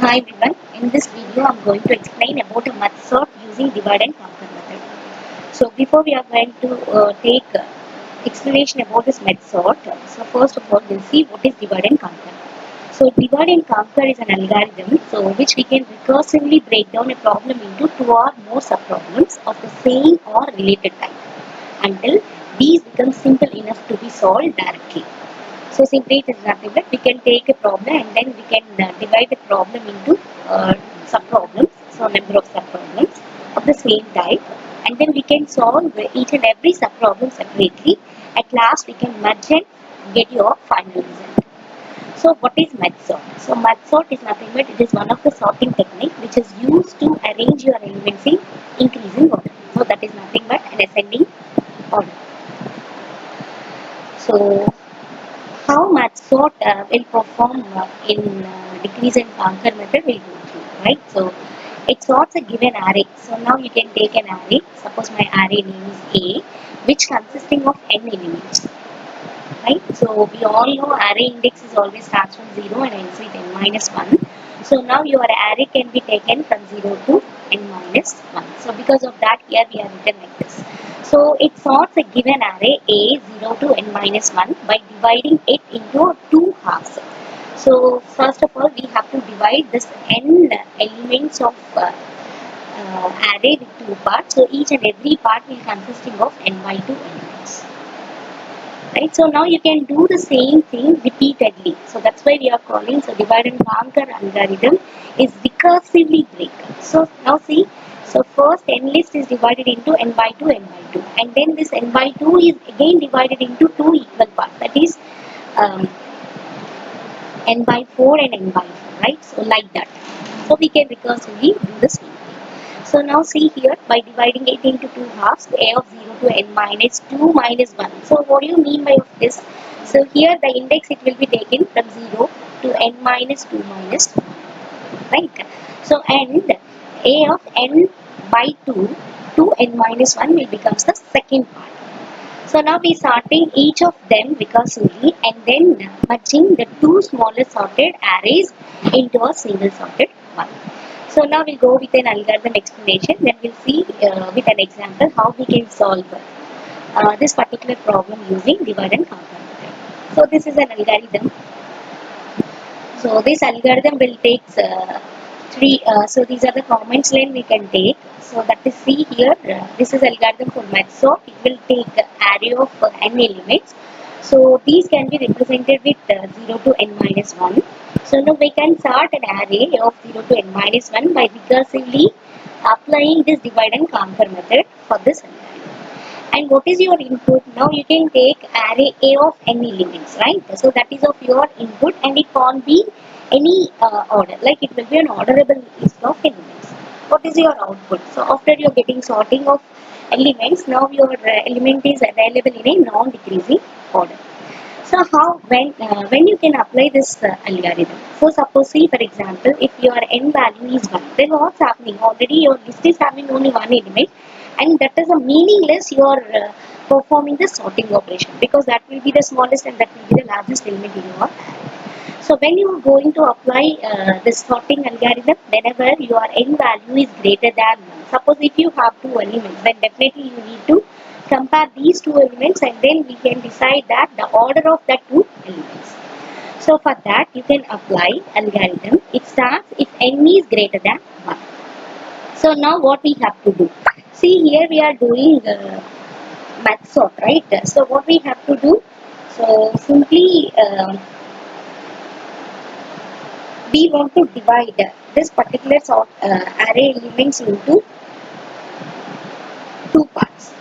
Hi everyone, in this video I am going to explain about a merge sort using divide and conquer method. So before we are going to take explanation about this merge sort, so first of all we'll see what is divide and conquer. So divide and conquer is an algorithm which we can recursively break down a problem into two or more subproblems of the same or related type until these become simple enough to be solved directly. So simply it is nothing but we can take a problem and then we can divide the problem into sub-problems, so number of sub-problems of the same type, and then we can solve each and every sub-problem separately. At last we can merge and get your final result. So what is merge sort? So merge sort is nothing but it is one of the sorting technique which is used to arrange your elements in increasing order. So that is nothing but an ascending order. So how merge sort will perform in decrease and conquer method will go through, right? So it sorts a given array. So now you can take an array. Suppose my array name is A, which consisting of n elements, right? So we all know array index is always starts from 0 and ends with n minus 1. So now your array can be taken from 0 to n minus 1. So because of that here we are written like this. So it sorts a given array A 0 to n minus 1 by dividing it into two halves. So first of all we have to divide this n elements of array with two parts. So each and every part will consisting of n by 2 elements. Right, so now you can do the same thing repeatedly. So that's why we are calling divide and conquer algorithm is recursively break. So now see, so first n list is divided into n by 2, and then this n by 2 is again divided into two equal parts, that is n by 4 and n by 4, right? So like that. So we can recursively do the same. So now see here, by dividing it into two halves, a of 0 to n minus 2 minus 1. So what do you mean by this? So here the index it will be taken from 0 to n minus 2 minus 1, right? So and a of n by 2 to n minus 1 will becomes the second part. So now we sorting each of them recursively and then merging the two smallest sorted arrays into a single sorted one. So now we'll go with an algorithm explanation, then we'll see with an example how we can solve this particular problem using divide and conquer method. So this is an algorithm. So this algorithm will take three, so these are the comments line we can take. So that is see here, this is algorithm for merge sort. It will take array of n elements. So these can be represented with 0 to n minus 1. So now we can sort an array of 0 to n minus 1 by recursively applying this divide and conquer method for this algorithm. And what is your input? Now you can take array A of n elements, right? So that is of your input and it can't be any order, like it will be an orderable list of elements. What is your output? So after you are getting sorting of elements, now your element is available in a non-decreasing order. So how when you can apply this algorithm? So suppose see for example, if your n value is 1, then what's happening? Already your list is having only one element, and that is a meaningless you are performing the sorting operation, because that will be the smallest and that will be the largest element in your array. So when you are going to apply this sorting algorithm, whenever your n value is greater than 1, suppose if you have two elements, then definitely you need to compare these two elements and then we can decide that the order of the two elements. So for that you can apply algorithm. It starts if n is greater than 1. So now what we have to do? See here we are doing merge sort, right? So what we have to do? So simply we want to divide this particular sort array elements into two parts,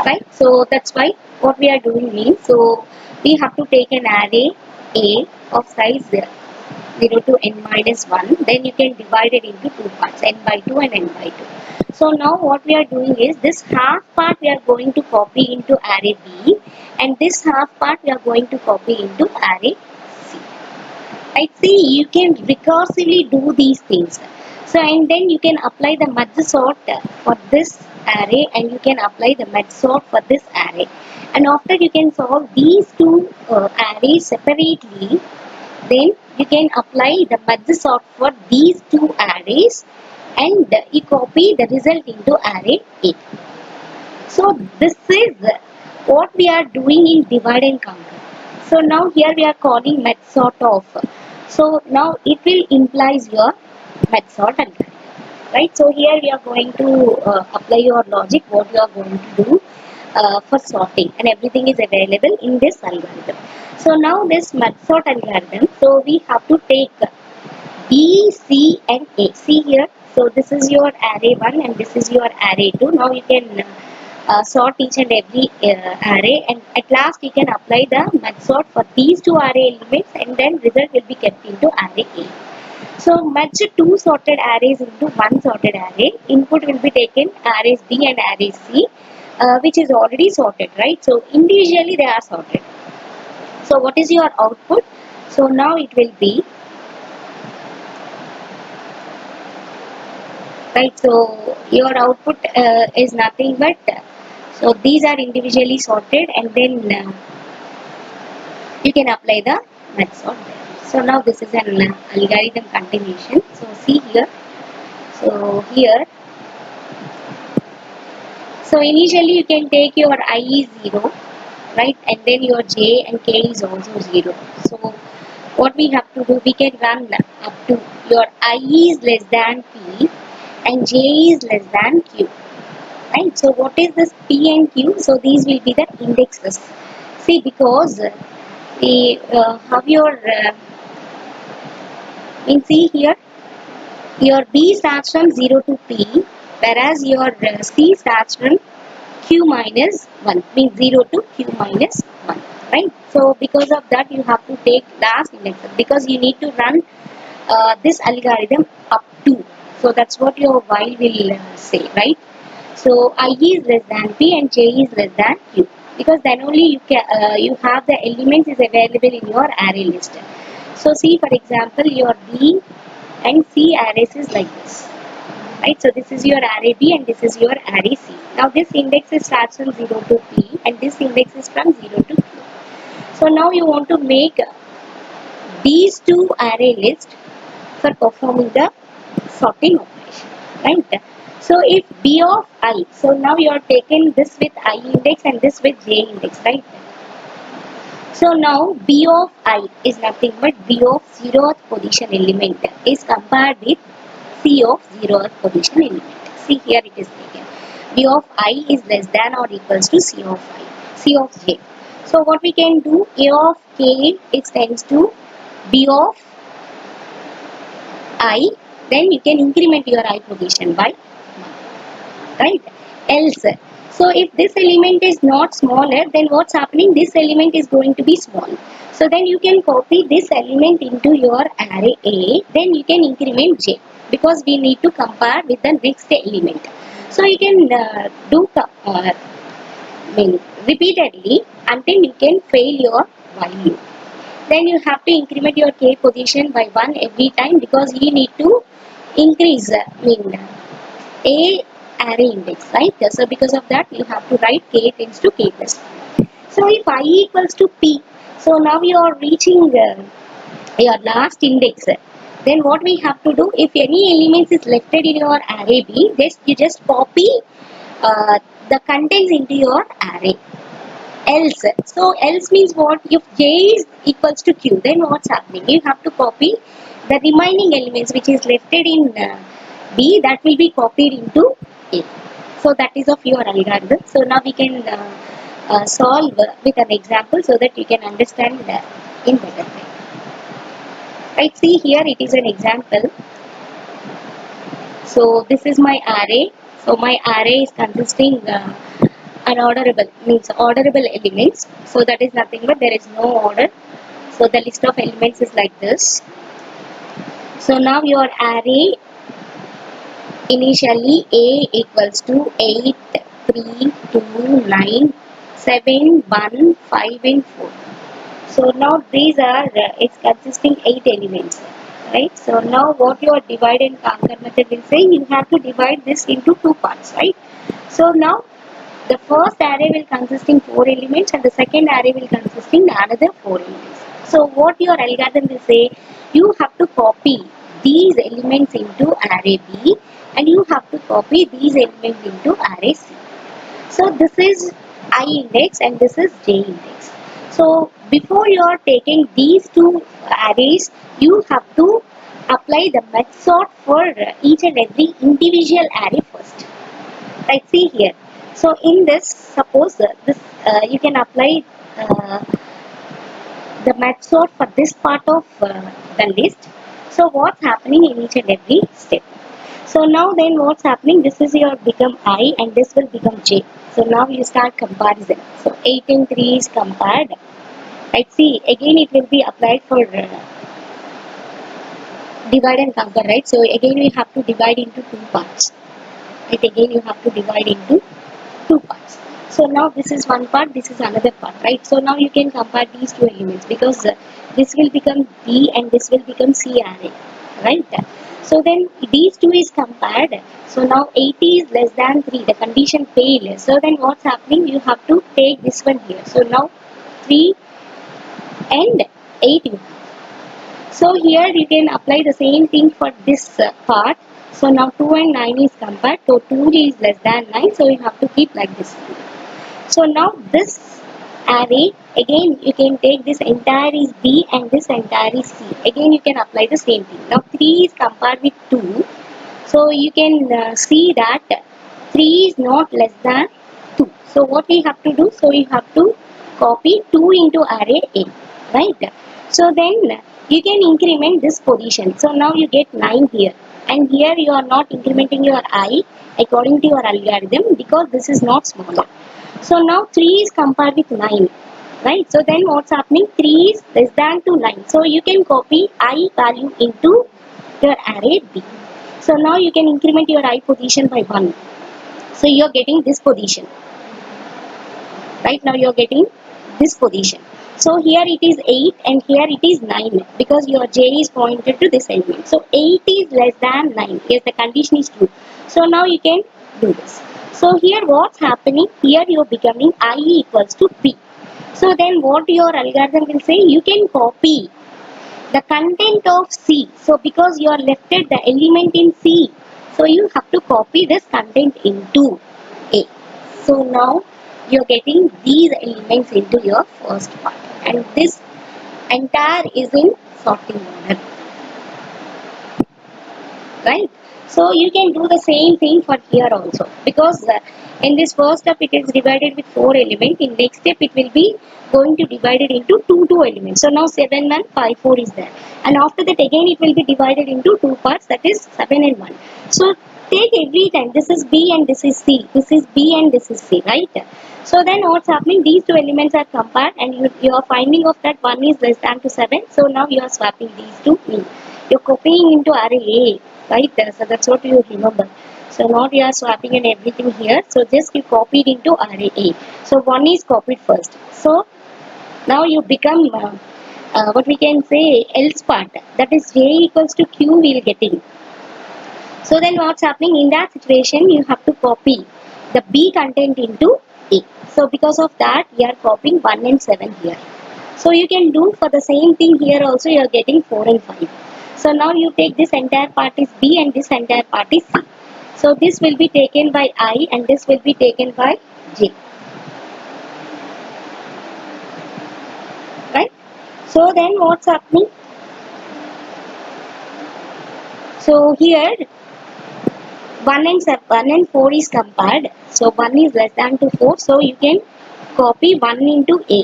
right? So that's why what we are doing means, so we have to take an array A of size 0 to n minus 1, then you can divide it into two parts, n by 2 and n by 2. So now what we are doing is this half part we are going to copy into array B, and this half part we are going to copy into array C. I see you can recursively do these things. So and then you can apply the merge sort for this array and you can apply the merge sort for this array. And after you can solve these two arrays separately, then you can apply the merge sort for these two arrays and you copy the result into array A. So this is what we are doing in divide and conquer. So now here we are calling merge sort of. So now it will implies your merge sort algorithm, right? So here we are going to apply your logic, what you are going to do for sorting, and everything is available in this algorithm. So now this merge sort algorithm, so we have to take B, C and A. See here, so this is your array 1 and this is your array 2. Now you can sort each and every array, and at last you can apply the merge sort for these two array elements, and then result will be kept into array A. So merge two sorted arrays into one sorted array. Input will be taken arrays B and array C, which is already sorted, right? So individually they are sorted. So what is your output? So now it will be, right? So your output is nothing but, so these are individually sorted, and then you can apply the merge sort there. So now this is an algorithm continuation. So see here. So here, so initially you can take your I is 0, right, and then your j and k is also 0. So what we have to do, we can run up to your I is less than p and j is less than q, right? So what is this p and q? So these will be the indexes. See, because we have your see here, your b starts from 0 to p, whereas your c starts from q minus 1, means 0 to q minus 1, right? So because of that you have to take last index, because you need to run this algorithm up to. So that's what your while will say, right? So I is less than p and j is less than q, because then only you can you have the elements is available in your array list. So see, for example, your b and c arrays is like this, right? So this is your array B and this is your array C. Now this index is starts from 0 to P and this index is from 0 to Q. So now you want to make these two array lists for performing the sorting operation, right? So if B of I, so now you are taking this with I index and this with J index, right? So now B of I is nothing but B of 0th position element is compared with C of 0th position element. See, here it is taken. B of I is less than or equals to C of I, C of J. So what we can do, A of K extends to B of I, then you can increment your I position by 1, right? Else, so if this element is not smaller, then what's happening? This element is going to be small. So then you can copy this element into your array A, then you can increment J, because we need to compare with the next element. So you can do repeatedly until you can fail your value. Then you have to increment your K position by 1 every time, because you need to increase A array index, right? So because of that you have to write k tends to k plus 1. So if I equals to p, so now you are reaching your last index. Then what we have to do, if any elements is left in your array B, you just copy the contents into your array. Else, so else means what? If j is equals to q, then what's happening? You have to copy the remaining elements which is left in B, that will be copied into A. So that is of your algorithm. So now we can solve with an example so that you can understand in better way. Right? See, here it is an example. So this is my array. So my array is consisting unorderable, means orderable elements. So that is nothing but there is no order. So the list of elements is like this. So now your array initially A equals to 8, 3, 2, 9, 7, 1, 5 and 4. So now these are, it's consisting 8 elements, right? So now what your divide and conquer method will say, you have to divide this into 2 parts, right? So now the first array will consisting 4 elements and the second array will consisting another 4 elements. So what your algorithm will say, you have to copy these elements into array B and you have to copy these elements into array C. So this is I index and this is j index. So before you are taking these two arrays, you have to apply the method for each and every individual array first. Right, see here. So in this, suppose this you can apply uh, the method for this part of the list. So what's happening in each and every step. So now then what's happening, this is your become I and this will become j. So now you start comparison. So 8 and 3 is compared. Right, see again it will be applied for divide and conquer, right? So again we have to divide into two parts. Right, again you have to divide into two parts. So now this is one part, this is another part, right? So now you can compare these two elements because this will become B and this will become C array, right? So then these two is compared. So now 80 is less than 3, the condition failed. So then what's happening? You have to take this one here. So now 3 and 8 you have. So here you can apply the same thing for this part. So now 2 and 9 is compared. So 2 is less than 9. So you have to keep like this. So now this array, again you can take this entire is B and this entire is C. Again you can apply the same thing. Now 3 is compared with 2. So you can see that 3 is not less than 2. So what we have to do? So we have to copy 2 into array A. Right? So then you can increment this position. So now you get 9 here. And here you are not incrementing your I according to your algorithm because this is not smaller. So now 3 is compared with 9, right? So then what's happening? 3 is less than to 9. So you can copy I value into your array B. So now you can increment your I position by 1. So you are getting this position. Right now you are getting this position. So here it is 8 and here it is 9 because your j is pointed to this element. So 8 is less than 9. Yes, the condition is true. So now you can do this. So here what's happening? Here you are becoming I equals to P. So then what your algorithm will say? You can copy the content of C. So because you are lefted the element in C. So you have to copy this content into A. So now you are getting these elements into your first part. And this entire is in sorting order. Right? So you can do the same thing for here also because in this first step it is divided with 4 elements. In next step it will be going to divide it into 2 elements. So now 7 1 5 4 is there, and after that again it will be divided into 2 parts, that is 7 and 1. So take every time this is B and this is C, this is B and this is C, right? So then what's happening? These two elements are compared and you are finding of that 1 is less than to 7. So now you are swapping these two. You're copying into array A, right? So that's what you remember. So now we are swapping and everything here. So just you copied into array A. So 1 is copied first. So now you become what we can say else part. That is j equals to q we will getting. So then what's happening? In that situation you have to copy the B content into A. So because of that we are copying 1 and 7 here. So you can do for the same thing here also, you are getting 4 and 5. So now you take this entire part is B and this entire part is C. So this will be taken by I and this will be taken by J. Right? So then what's happening? So here 1 and 4 is compared. So 1 is less than to 4. So you can copy 1 into A.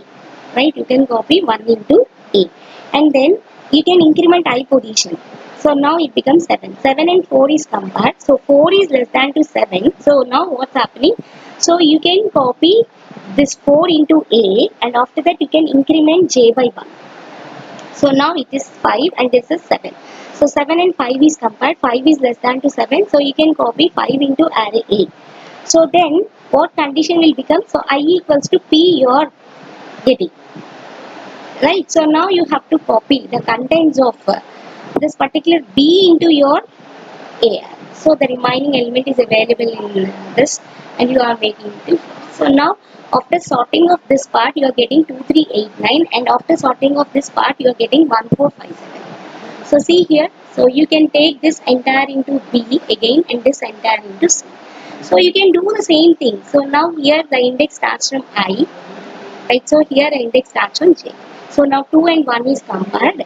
Right? You can copy 1 into A. And then you can increment I position. So now it becomes 7. 7 and 4 is compared. So 4 is less than to 7. So now what's happening? So you can copy this 4 into A and after that you can increment J by 1. So now it is 5 and this is 7. So 7 and 5 is compared. 5 is less than to 7. So you can copy 5 into array A. So then what condition will become? So I equals to P you are getting. Right? So now you have to copy the contents of this particular B into your A. So the remaining element is available in this and you are making it. So now After sorting of this part, you are getting 2, 3, 8, 9, and after sorting of this part, you are getting 1, 4, 5, 7. So see here, so you can take this entire into B again and this entire into C. So you can do the same thing. So now here the index starts from I, right? So here the index starts from J. So now 2 and 1 is compared,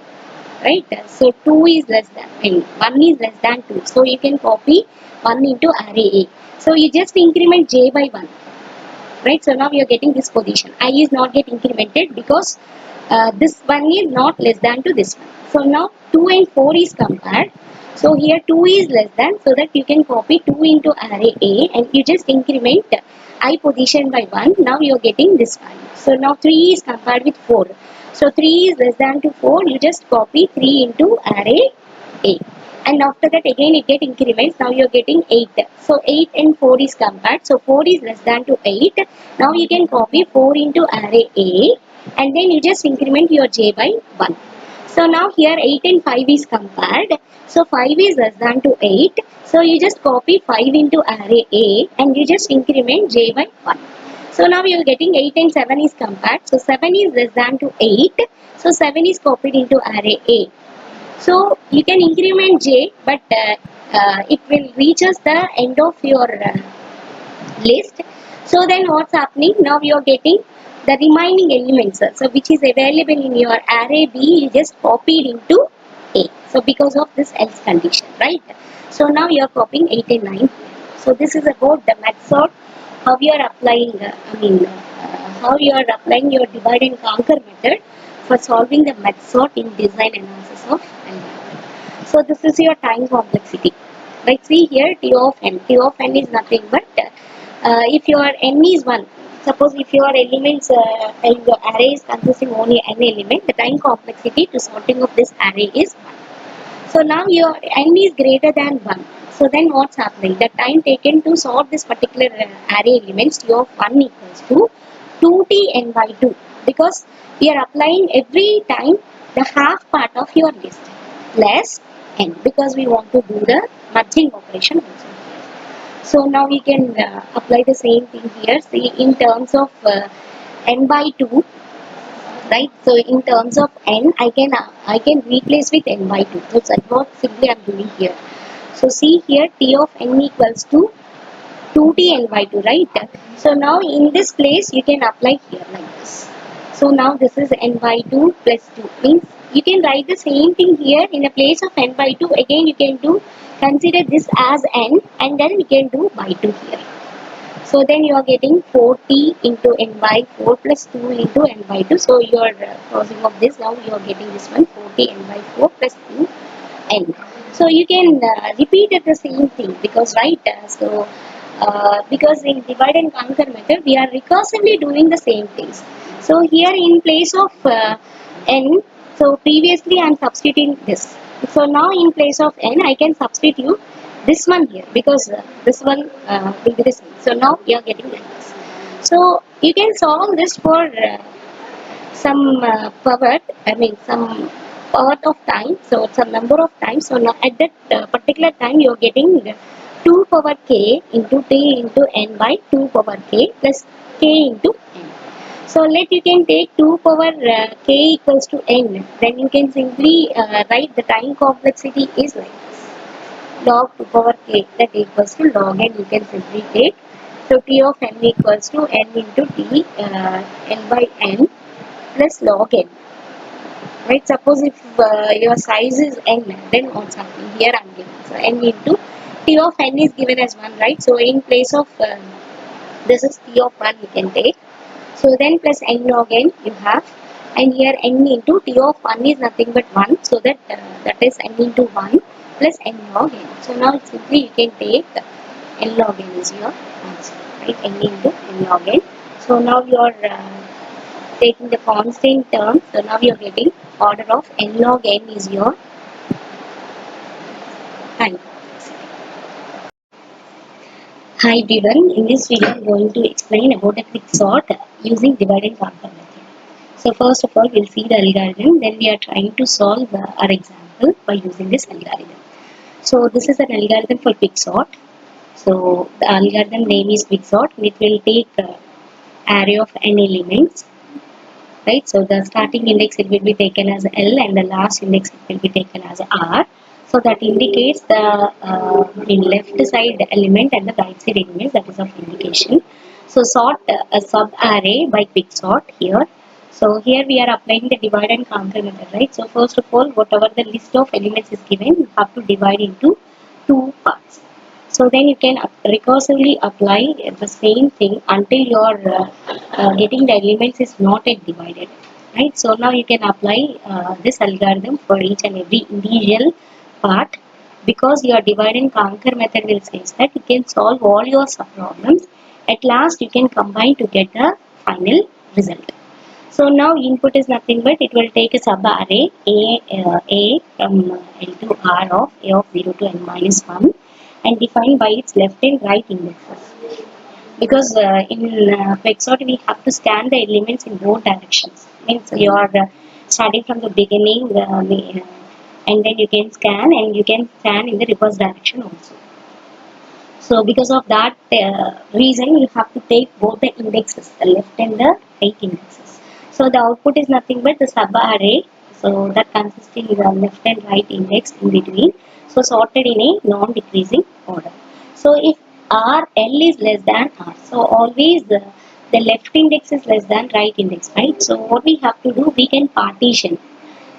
right? So 2 is less than, and 1 is less than 2. So you can copy 1 into array A. So you just increment J by 1. Right, so now you are getting this position. I is not get incremented because this one is not less than to this one. So now 2 and 4 is compared. So here 2 is less than, so that you can copy 2 into array A and you just increment I position by 1. Now you are getting this value. So now 3 is compared with 4. So 3 is less than to 4. You just copy 3 into array A. And after that again it get increments. Now you are getting 8. So 8 and 4 is compared. So 4 is less than to 8. Now you can copy 4 into array A and then you just increment your J by 1. So now here 8 and 5 is compared. So 5 is less than to 8. So you just copy 5 into array A and you just increment J by 1. So now you are getting 8 and 7 is compared. So 7 is less than to 8. So 7 is copied into array A. So you can increment J, but it will reach us the end of your list. So then what's happening? Now you are getting the remaining elements. So which is available in your array B, you just copied into A. So because of this else condition, right? So now you are copying 8 and 9. So this is about the method, how you are applying, how you are applying your divide and conquer method for solving the method in design analysis of algorithm. So this is your time complexity. Like see here T of n. T of n is nothing but if your n is 1, suppose if your elements and the array is consisting only n element, the time complexity to sorting of this array is 1. So now your n is greater than 1. So then what's happening? The time taken to sort this particular array elements T of 1 equals to 2t n by 2, because we are applying every time the half part of your list less n, because we want to do the merging operation also. So now we can apply the same thing here. See, in terms of n by 2, right? So in terms of n, I can replace with n by 2. So that's what simply I am doing here. So see here T of n equals to 2t n by 2, right? So now in this place you can apply here like this. So now this is n by 2 plus 2, means you can write the same thing here in a place of n by 2. Again you can do, consider this as n and then we can do by 2 here. So then you are getting 4t into n by 4 plus 2 into n by 2. So you are crossing of this, now you are getting this one 4t n by 4 plus 2 n. So you can repeat it the same thing, because right, because in divide and conquer method we are recursively doing the same things. So here in place of n, so previously I am substituting this. So now in place of n I can substitute this one here, because this one will be the same. So now you are getting like this. So you can solve this for some power, some part of time, so some number of times. So now at that particular time you are getting 2 power k into t into n by 2 power k plus k into n. So let you can take 2 power k equals to n, then you can simply write the time complexity is like this. Log 2 power k, that equals to log n, you can simply take. So t of n equals to n into t n by n plus log n. Right, suppose if your size is n, then what's happening? Here I am giving, so n into t of n is given as 1, right? So in place of this is t of 1 you can take. So then plus n log n you have, and here n into t of 1 is nothing but 1, so that that is n into 1 plus n log n. So now simply you can take n log n is your answer, right? N into n log n. So now you are taking the constant term, so now you are getting order of n log n is your time. Hi everyone, in this video I am going to explain about a quick sort using divide and conquer method. So first of all we will see the algorithm, then we are trying to solve our example by using this algorithm. So this is an algorithm for quick sort. So the algorithm name is quick sort, and it will take array of n elements, right? So the starting index it will be taken as L and the last index it will be taken as R. So that indicates the in left side element and the right side element, that is of indication. So sort a sub array by quick sort here. So here we are applying the divide and conquer method, right? So first of all, whatever the list of elements is given, you have to divide into two parts. So then you can recursively apply the same thing until your getting the elements is not yet divided, right? So now you can apply this algorithm for each and every individual part, because your divide and conquer method will say that you can solve all your sub problems. At last you can combine to get the final result. So now input is nothing but it will take a sub array a from L to R of a of 0 to n minus 1 and defined by its left and right indexes. Because in Quicksort we have to scan the elements in both directions. Means you are starting from the beginning and then you can scan, and you can scan in the reverse direction also. So because of that reason, you have to take both the indexes, the left and the right indexes. So the output is nothing but the sub array. So that consisting the left and right index in between. So sorted in a non-decreasing order. So if R L is less than R, so always the left index is less than right index, right? So what we have to do, we can partition.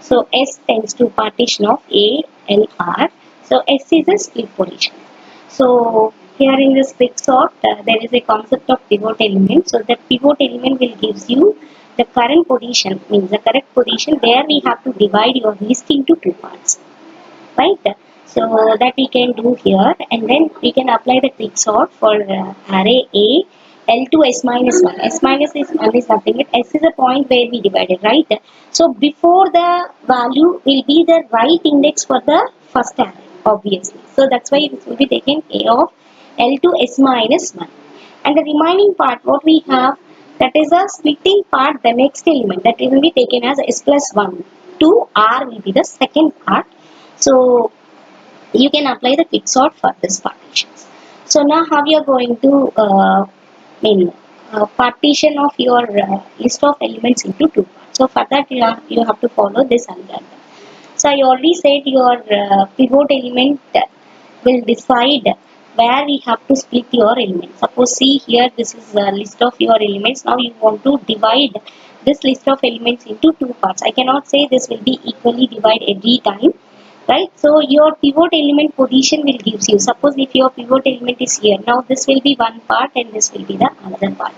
So S tends to partition of A, L, R. So S is a split position. So here in this quick sort, there is a concept of pivot element. So the pivot element will gives you the current position, means the correct position. There we have to divide your list into two parts, right? So that we can do here, and then we can apply the quick sort for array A, L to S minus 1. S minus 1 is nothing but S is a point where we divided, right? So before the value will be the right index for the first array, obviously. So that's why this will be taken A of L to S minus 1. And the remaining part, what we have, that is a splitting part, the next element, that will be taken as S plus 1 to R will be the second part. So you can apply the quicksort for this partitions. So now how you are going to partition of your list of elements into two parts. So for that you have to follow this algorithm. So I already said your pivot element will decide where we have to split your elements. Suppose see here, this is a list of your elements. Now you want to divide this list of elements into two parts. I cannot say this will be equally divided every time, right? So your pivot element position will gives you. Suppose if your pivot element is here, now this will be one part and this will be the another part,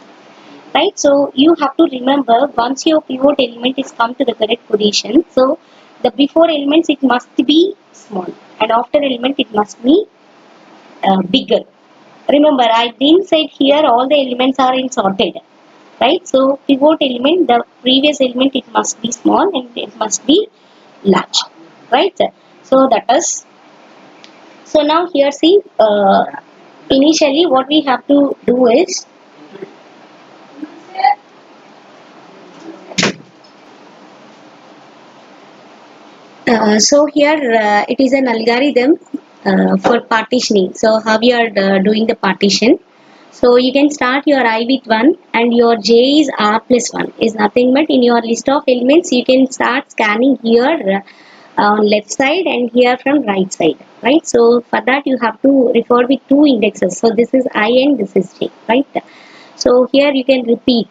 right? So you have to remember, once your pivot element is come to the correct position, so the before elements it must be small and after element it must be bigger. Remember, I didn't say here all the elements are in sorted, right? So pivot element, the previous element it must be small and it must be large, right? So that is, so now here see, initially what we have to do is so here it is an algorithm for partitioning. So how you are doing the partition. So you can start your I with 1 and your j is r plus 1 is nothing but in your list of elements you can start scanning here on left side and here from right side, right? So for that you have to refer with two indexes. So this is I and this is j, right? So here you can repeat.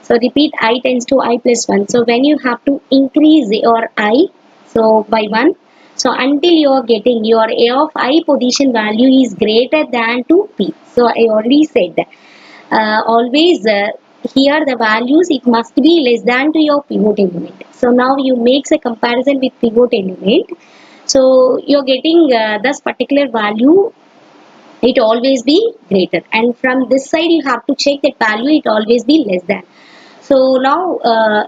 So repeat I tends to I plus 1. So when you have to increase your I, so by 1, so until you are getting your A of I position value is greater than to P. So I already said that always here the values it must be less than to your pivot element. So now you make a comparison with pivot element. So you're getting this particular value, it always be greater, and from this side you have to check that value it always be less than. So now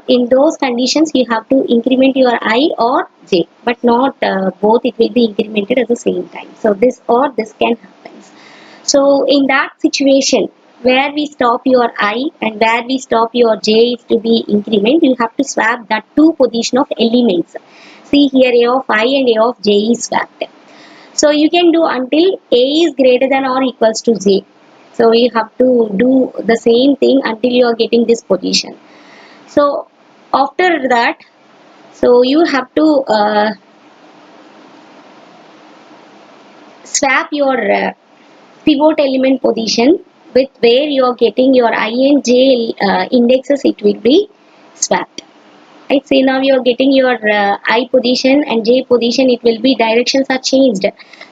in those conditions you have to increment your I or j, but not both it will be incremented at the same time. So this or this can happen. So in that situation where we stop your I and where we stop your j is to be increment, you have to swap that two position of elements. See here A of I and A of j is swapped. So you can do until A is greater than or equals to j. So you have to do the same thing until you are getting this position. So after that, so you have to swap your pivot element position with where you are getting your I and j indexes. It will be swapped. Right, see now you are getting your I position and j position, it will be directions are changed.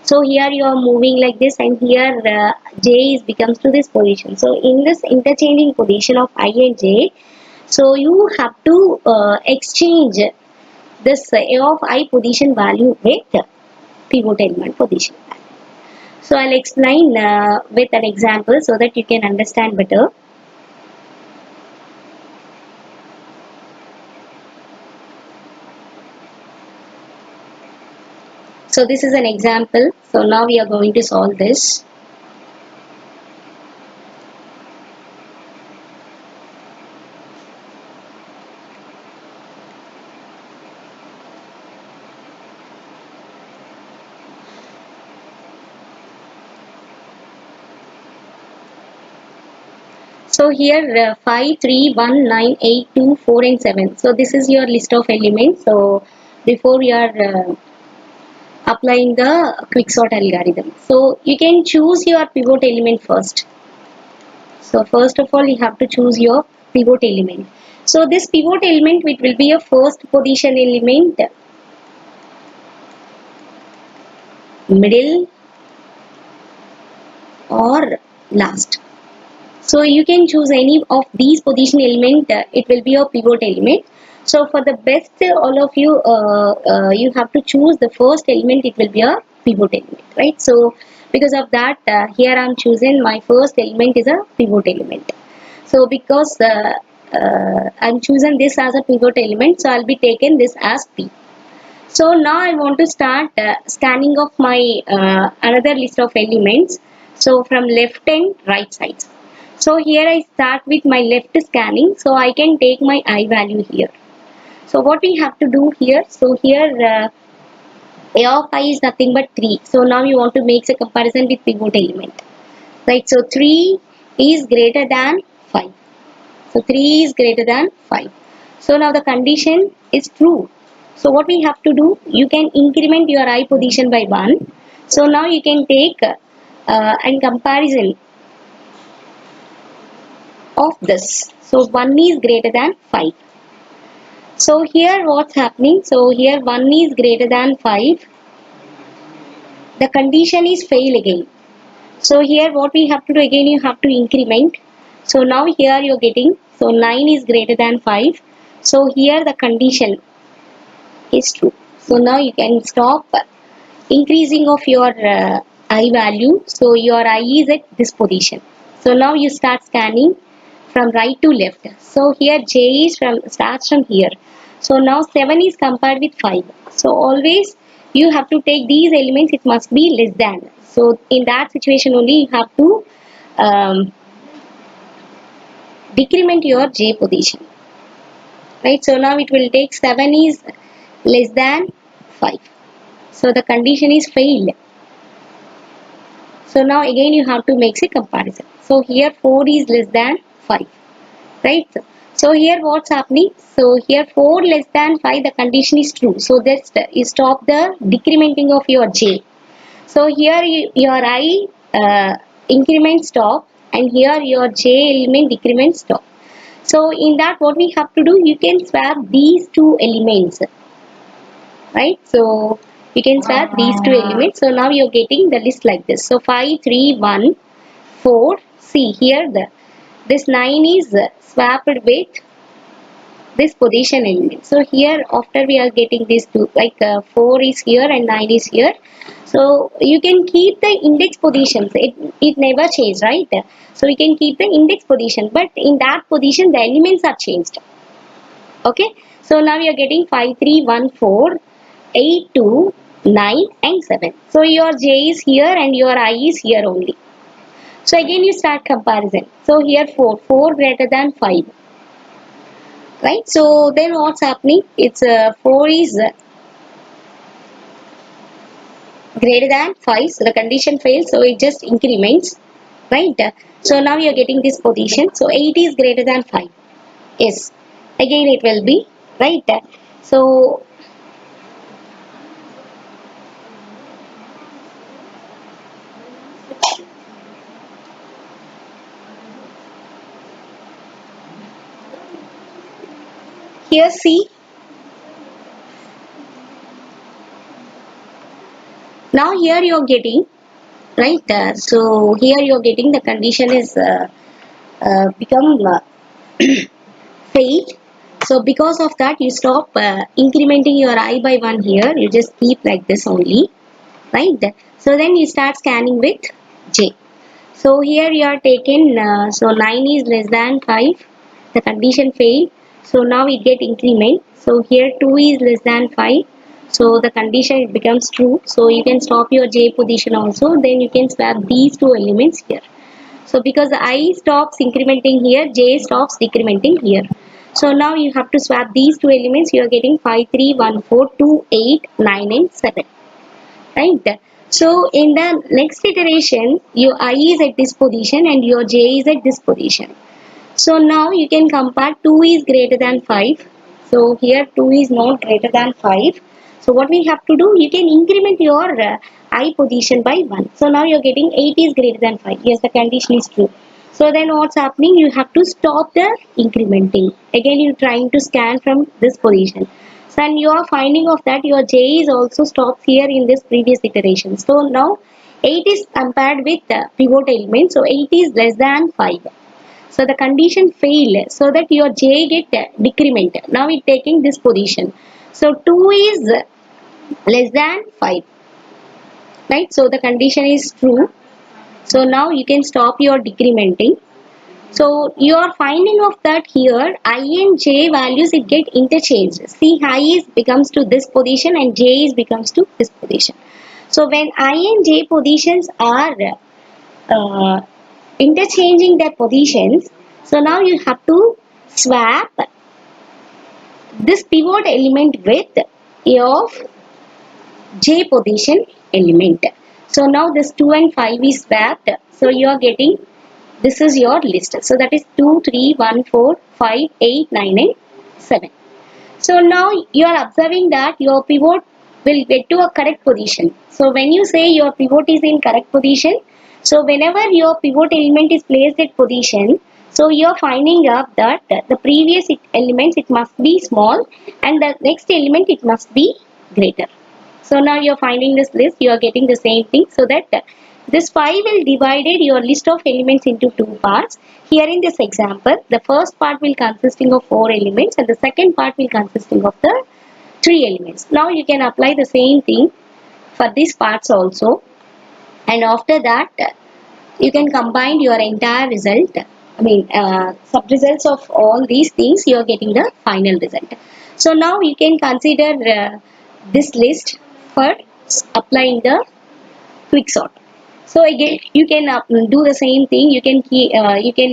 So here you are moving like this, and here j is becomes to this position. So in this interchanging position of I and j, so you have to exchange this a of I position value with pivot element position. So I'll explain with an example so that you can understand better. So this is an example. So now we are going to solve this. So here 5, 3, 1, 9, 8, 2, 4 and 7. So this is your list of elements. So before we are applying the quicksort algorithm. So you can choose your pivot element first. So first of all you have to choose your pivot element. So this pivot element, it will be a first position element, middle or last. So you can choose any of these position element, it will be a pivot element. So for the best, all of you, you have to choose the first element, it will be a pivot element, right? So because of that, here I am choosing my first element is a pivot element. So because I am choosing this as a pivot element, so I will be taking this as P. So now I want to start scanning of my another list of elements. So from left and right sides. So here I start with my left scanning. So I can take my I value here. So what we have to do here. So here A of I is nothing but 3. So now you want to make a comparison with pivot element. Right. So 3 is greater than 5. So 3 is greater than 5. So now the condition is true. So what we have to do, you can increment your I position by 1. So now you can take and comparison of this. So 1 is greater than 5. So here what's happening? So here 1 is greater than 5. The condition is fail again. So here what we have to do again, you have to increment. So now here you are getting, so 9 is greater than 5. So here the condition is true. So now you can stop increasing of your I value. So your I is at this position. So now you start scanning from right to left. So here j is starts from here. So now 7 is compared with 5. So always you have to take these elements, it must be less than. So in that situation only you have to decrement your j position. Right. So now it will take 7 is less than 5. So the condition is failed. So now again you have to make a comparison. So here 4 is less than 5. Right. So here what's happening? So here 4 less than 5, the condition is true. So that's you stop the decrementing of your j. So here your I increment stop, and here your j element decrement stop. So in that what we have to do, you can swap these two elements. Right. So you can swap these two elements. So now you're getting the list like this. So 5, 3, 1, 4. See here this 9 is swapped with this position element. So here after we are getting these two, like 4 is here and 9 is here. So you can keep the index positions. It never changed, right? So we can keep the index position, but in that position the elements are changed. Okay. So now we are getting 5, 3, 1, 4, 8, 2, 9 and 7. So your j is here and your I is here only. So again you start comparison. So here 4 greater than 5. Right. So then what's happening? It's 4 is greater than 5. So the condition fails. So it just increments. right? So now you are getting this position. So 8 is greater than 5. Yes, again it will be, right? So here see, now here you are getting, right? So here you are getting the condition is become failed. So because of that you stop incrementing your I by 1 here, you just keep like this only, right? So then you start scanning with J. So here you are taken, so 9 is less than 5, the condition failed. So now it get increment. So here 2 is less than 5. So the condition it becomes true. So you can stop your J position also. Then you can swap these two elements here. So because I stops incrementing here, J stops decrementing here. So now you have to swap these two elements. You are getting 5, 3, 1, 4, 2, 8, 9 and 7. Right? So in the next iteration, your I is at this position and your J is at this position. So now you can compare 2 is greater than 5. So here 2 is not greater than 5. So what we have to do, you can increment your I position by 1. So now you're getting 8 is greater than 5. Yes, the condition is true. So then what's happening, you have to stop the incrementing. Again you're trying to scan from this position. So and you are finding of that your J is also stops here in this previous iteration. So now 8 is compared with the pivot element. So 8 is less than 5. So the condition failed, so that your J get decrement. Now it taking this position. So 2 is less than 5, right? So the condition is true. So now you can stop your decrementing. So you are finding of that here I and J values it get interchanged. See, I is becomes to this position and J is becomes to this position. So when I and J positions are uh, interchanging their positions, so now you have to swap this pivot element with A of J position element. So now this 2 and 5 is swapped. So you are getting, this is your list. So that is 2, 3, 1, 4, 5, 8, 9 and 7. So now you are observing that your pivot will get to a correct position. So when you say your pivot is in correct position, so whenever your pivot element is placed at position, so you are finding out that the previous elements it must be small and the next element it must be greater. So now you are finding this list, you are getting the same thing, so that this 5 will divided your list of elements into two parts. Here in this example, the first part will consisting of 4 elements and the second part will consisting of the 3 elements. Now you can apply the same thing for these parts also, and after that you can combine your entire result. I mean sub results of all these things, you are getting the final result. So now you can consider this list for applying the quick sort. So again you can do the same thing. You can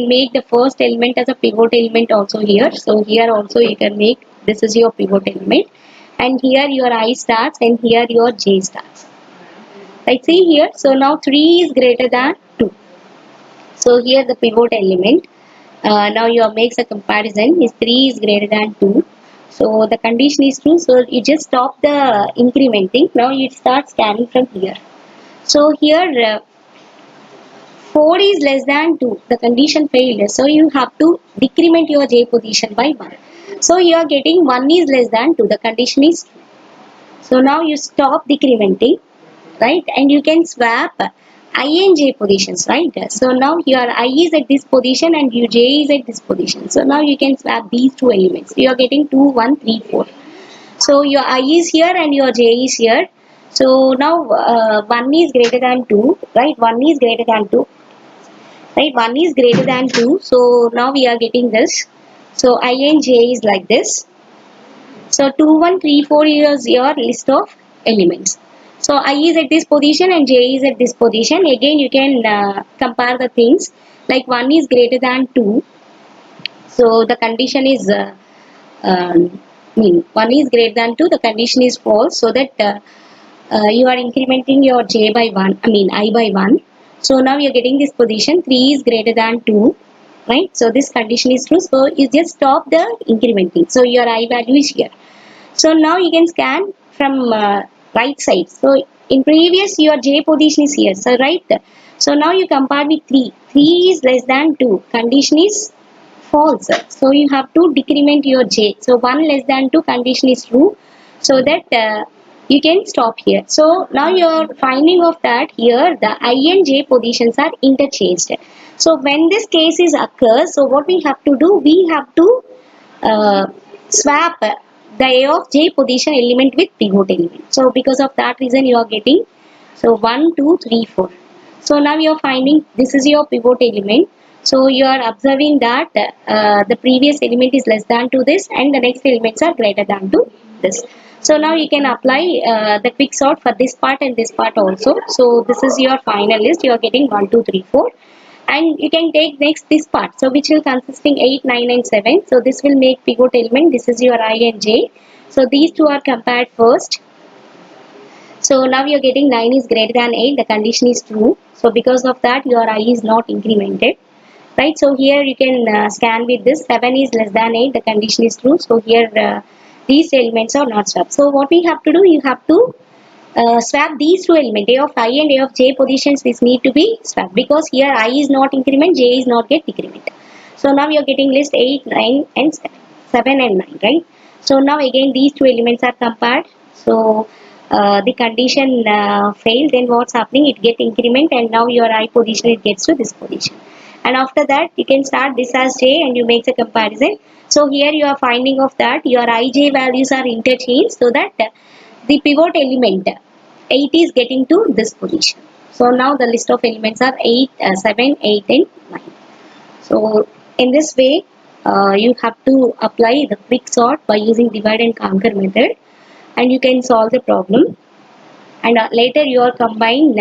make the first element as a pivot element also here. So here also you can make, this is your pivot element and here your I starts and here your J starts. Right, see here. So now 3 is greater than 2. So here the pivot element, now you makes a comparison, is 3 is greater than 2. So the condition is true. So you just stop the incrementing. Now you start scanning from here. So here 4 is less than 2. The condition failed. So you have to decrement your J position by 1. So you are getting 1 is less than 2. The condition is true. So now you stop decrementing, right? And you can swap I and J positions, right? So now your I is at this position and your J is at this position. So now you can swap these two elements. You are getting 2, 1, 3, 4. So your I is here and your J is here. So now 1 is greater than 2, right? 1 is greater than 2, right? 1 is greater than 2. So now we are getting this. So I and J is like this. So 2, 1, 3, 4 is your list of elements. So I is at this position and J is at this position. Again you can compare the things, like 1 is greater than 2. So the condition is 1 is greater than 2, the condition is false. So that you are incrementing your J by 1, I by 1. So now you're getting this position 3 is greater than 2, right? So this condition is true. So you just stop the incrementing. So your I value is here. So now you can scan from right side. So in previous your J position is here. So right. So now you compare with 3. 3 is less than 2. Condition is false. So you have to decrement your J. So 1 less than 2 condition is true. So that you can stop here. So now your finding of that here the I and J positions are interchanged. So when this case is occurs, so what we have to do? We have to swap the A of J position element with pivot element. So because of that reason you are getting so 1, 2, 3, 4. So now you are finding this is your pivot element. So you are observing that the previous element is less than to this and the next elements are greater than to this. So now you can apply the quick sort for this part and this part also. So this is your final list. You are getting 1, 2, 3, 4. And you can take next this part, so which will consisting 8, 9 and 7. So this will make pivot element. This is your I and J. So these two are compared first. So now you're getting 9 is greater than 8, the condition is true. So because of that your I is not incremented, right? So here you can scan with this 7 is less than 8, the condition is true. So here these elements are not swapped. So what we have to do, you have to swap these two elements, A of I and A of J positions. This need to be swapped because here I is not increment, J is not get decrement. So now you are getting list 8, 9 and 7, 7 and 9, right? So now again these two elements are compared. So the condition failed, then what's happening, it get increment and now your I position it gets to this position. And after that you can start this as J and you make the comparison. So here you are finding of that your IJ values are interchanged, so that the pivot element 8 is getting to this position. So now the list of elements are 8, 7, 8 and 9. So in this way you have to apply the quick sort by using divide and conquer method, and you can solve the problem. And later you are combine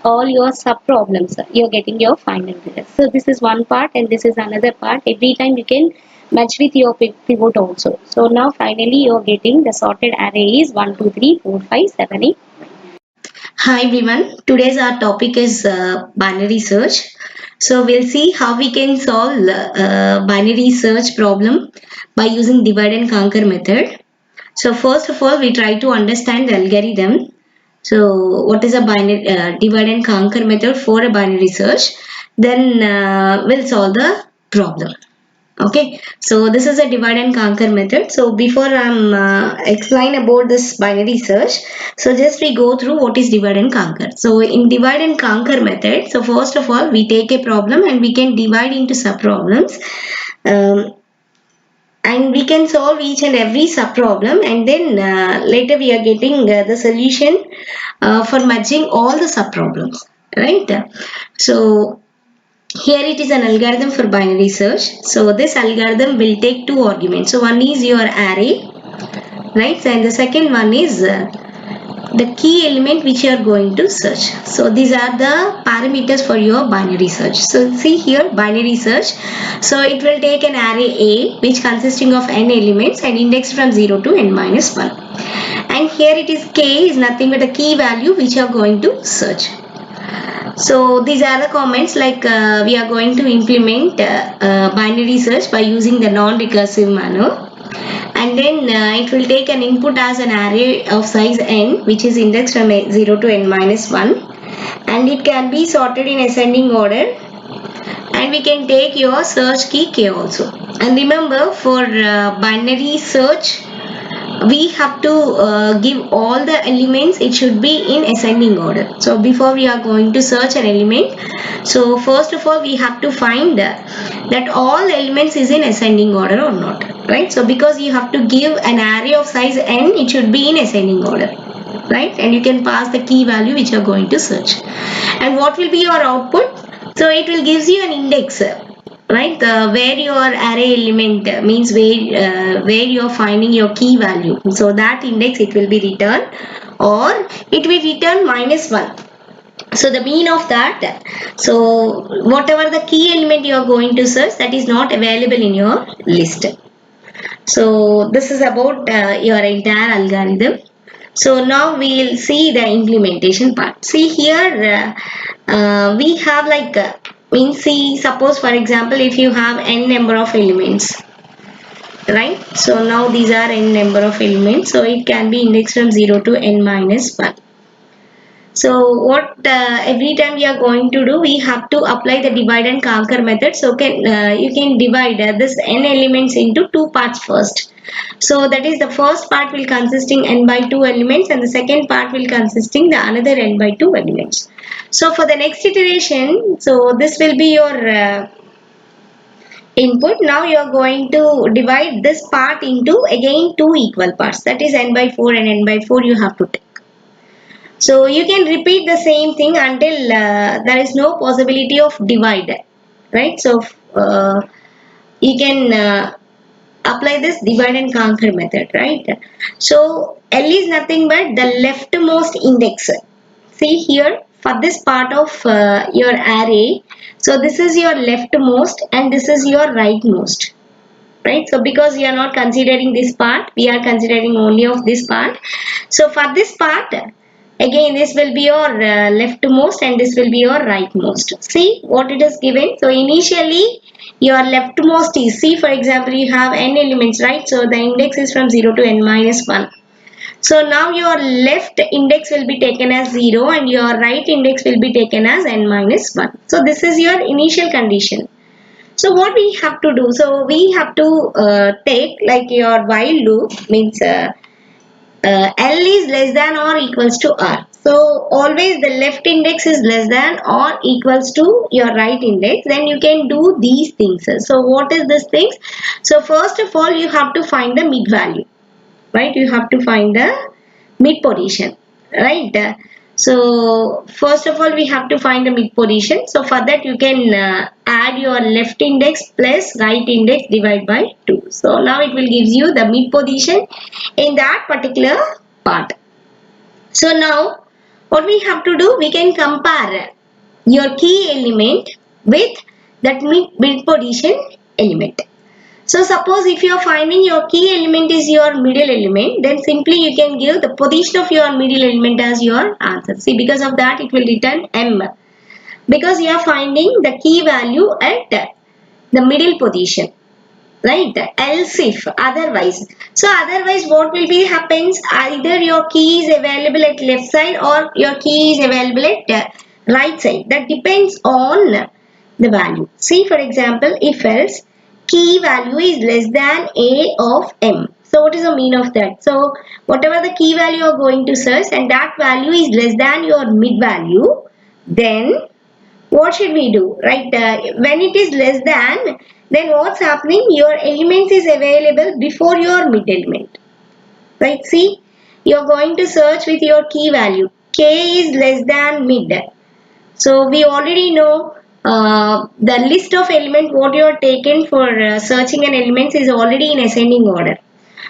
all your sub problems, you are getting your final result. So this is one part and this is another part. Every time you can match with your pivot also. So now finally you are getting the sorted array is 1, 2, 3, 4, 5, 7, 8. Hi everyone, today's our topic is binary search. So we'll see how we can solve binary search problem by using divide and conquer method. So first of all, we try to understand the algorithm. So what is a binary divide and conquer method for a binary search? Then we'll solve the problem. Okay, so this is a divide and conquer method. So before I'm explain about this binary search, so just we go through what is divide and conquer. So in divide and conquer method, so first of all we take a problem and we can divide into sub problems, and we can solve each and every sub problem, and then later we are getting the solution for merging all the sub problems, right? So here it is an algorithm for binary search. So this algorithm will take two arguments. So one is your array, right? And the second one is the key element which you are going to search. So these are the parameters for your binary search. So see here binary search. So it will take an array A which consisting of n elements and indexed from 0 to n minus 1. And here it is K is nothing but the key value which you are going to search. So these are the comments like we are going to implement binary search by using the non-recursive manner, and then it will take an input as an array of size n which is indexed from 0 to n minus 1, and it can be sorted in ascending order, and we can take your search key k also. And remember for binary search we have to give all the elements, it should be in ascending order. So before we are going to search an element, so first of all we have to find that all elements is in ascending order or not, right? So because you have to give an array of size n, it should be in ascending order, right? And you can pass the key value which you are going to search. And what will be your output? So it will gives you an index, right? Where your array element means where you are finding your key value. So that index it will be returned, or it will return -1. So the mean of that, so whatever the key element you are going to search, that is not available in your list. So this is about your entire algorithm. So now we'll see the implementation part. See here, we have like means see, suppose for example if you have n number of elements, right? So now these are n number of elements, so it can be indexed from 0 to n minus 1. So what every time we are going to do, we have to apply the divide and conquer method. So you can divide this n elements into two parts first. So that is, the first part will consisting n by 2 elements and the second part will consisting the another n by 2 elements. So for the next iteration, so this will be your input. Now you are going to divide this part into again two equal parts, that is n by 4 and n by 4 you have to take. So you can repeat the same thing until there is no possibility of divide, right? So you can apply this divide and conquer method, right? So L is nothing but the leftmost index. See here, for this part of your array, so this is your leftmost and this is your rightmost, right? So because we are not considering this part, we are considering only of this part. So for this part, again this will be your leftmost and this will be your rightmost. See what it is given. So initially your leftmost is, see for example you have n elements, right? So the index is from 0 to n minus 1. So now your left index will be taken as 0 and your right index will be taken as n minus 1. So this is your initial condition. So what we have to do? So we have to take like your while loop, means L is less than or equals to R. So always the left index is less than or equals to your right index. Then you can do these things. So what is this things? So first of all you have to find the mid value, right? You have to find the mid position, right? So first of all we have to find the mid position. So for that you can add your left index plus right index divide by 2. So now it will gives you the mid position in that particular part. So now what we have to do, we can compare your key element with that mid position element. So suppose if you are finding your key element is your middle element, then simply you can give the position of your middle element as your answer. See, because of that it will return M. Because you are finding the key value at the middle position, right? Else if, otherwise. So otherwise what will be happens, either your key is available at left side or your key is available at right side. That depends on the value. See for example, if else key value is less than A of M. So what is the mean of that? So whatever the key value you are going to search and that value is less than your mid value, then what should we do, right? When it is less than, then what's happening, your elements is available before your mid element, right? See, you're going to search with your key value, k is less than mid. So we already know the list of element what you are taken for searching an elements is already in ascending order.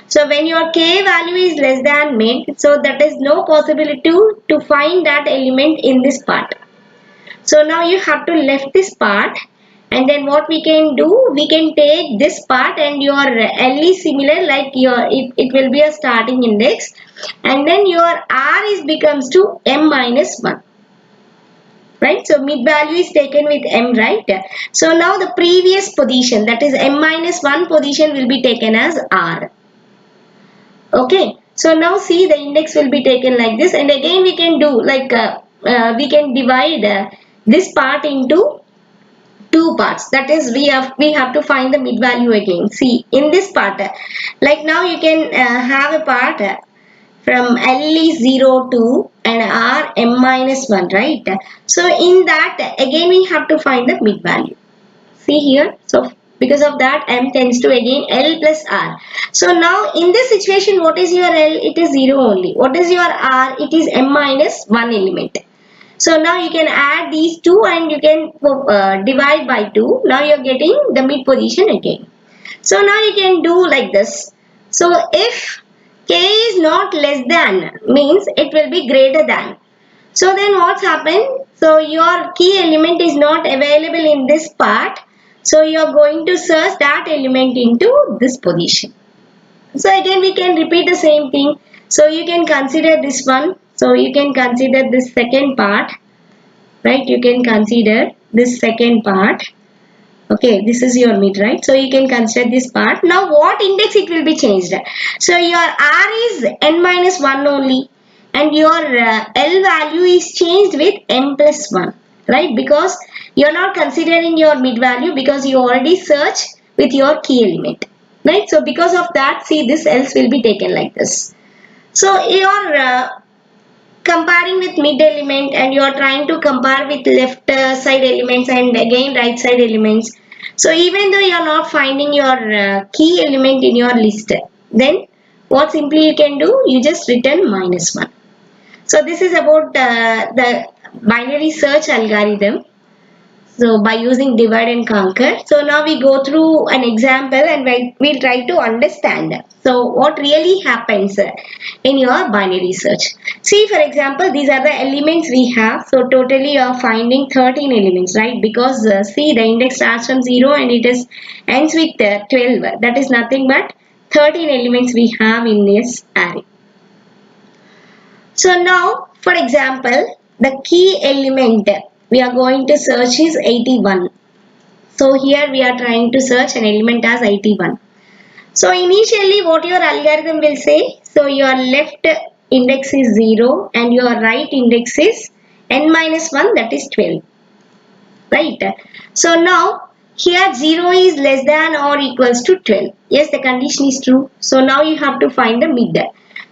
So when your k value is less than mid, so that is no possibility to find that element in this part. So now you have to left this part, and then what we can do, we can take this part and your L is similar like your it will be a starting index, and then your R is becomes to M minus 1. Right, so mid value is taken with M, right? So now the previous position, that is M minus 1 position, will be taken as R. Okay, so now see the index will be taken like this, and again we can do like we can divide this part into two parts. That is, we have to find the mid value again. See in this part, like now you can have a part from L is 0 to and R M minus 1, right? So in that again we have to find the mid value. See here, so because of that M tends to again L plus R. So now in this situation, what is your L? It is 0 only. What is your R? It is M minus 1 element. So now you can add these two and you can divide by 2. Now you are getting the mid position again. So now you can do like this. So if k is not less than, means it will be greater than. So then what's happened? So your key element is not available in this part. So you are going to search that element into this position. So again we can repeat the same thing. So you can consider this one. So you can consider this second part, right? You can consider this second part. Okay, this is your mid, right? So you can consider this part. Now what index it will be changed? So your R is n minus 1 only, and your L value is changed with m plus 1, right? Because you are not considering your mid value because you already search with your key element, right? So because of that, see, this else will be taken like this. So your comparing with mid element, and you are trying to compare with left side elements and again right side elements. So even though you are not finding your key element in your list, then what simply you can do, you just return -1. So this is about the binary search algorithm, so by using divide and conquer. So now we go through an example and we'll try to understand. So what really happens in your binary search. See, for example, these are the elements we have. So totally you are finding 13 elements, right? Because see, the index starts from 0 and it is ends with 12. That is nothing but 13 elements we have in this array. So now, for example, the key element we are going to search is 81. So here we are trying to search an element as 81. So initially what your algorithm will say, so your left index is 0 and your right index is n minus 1, that is 12. Right? So now here 0 is less than or equals to 12. Yes, the condition is true. So now you have to find the mid.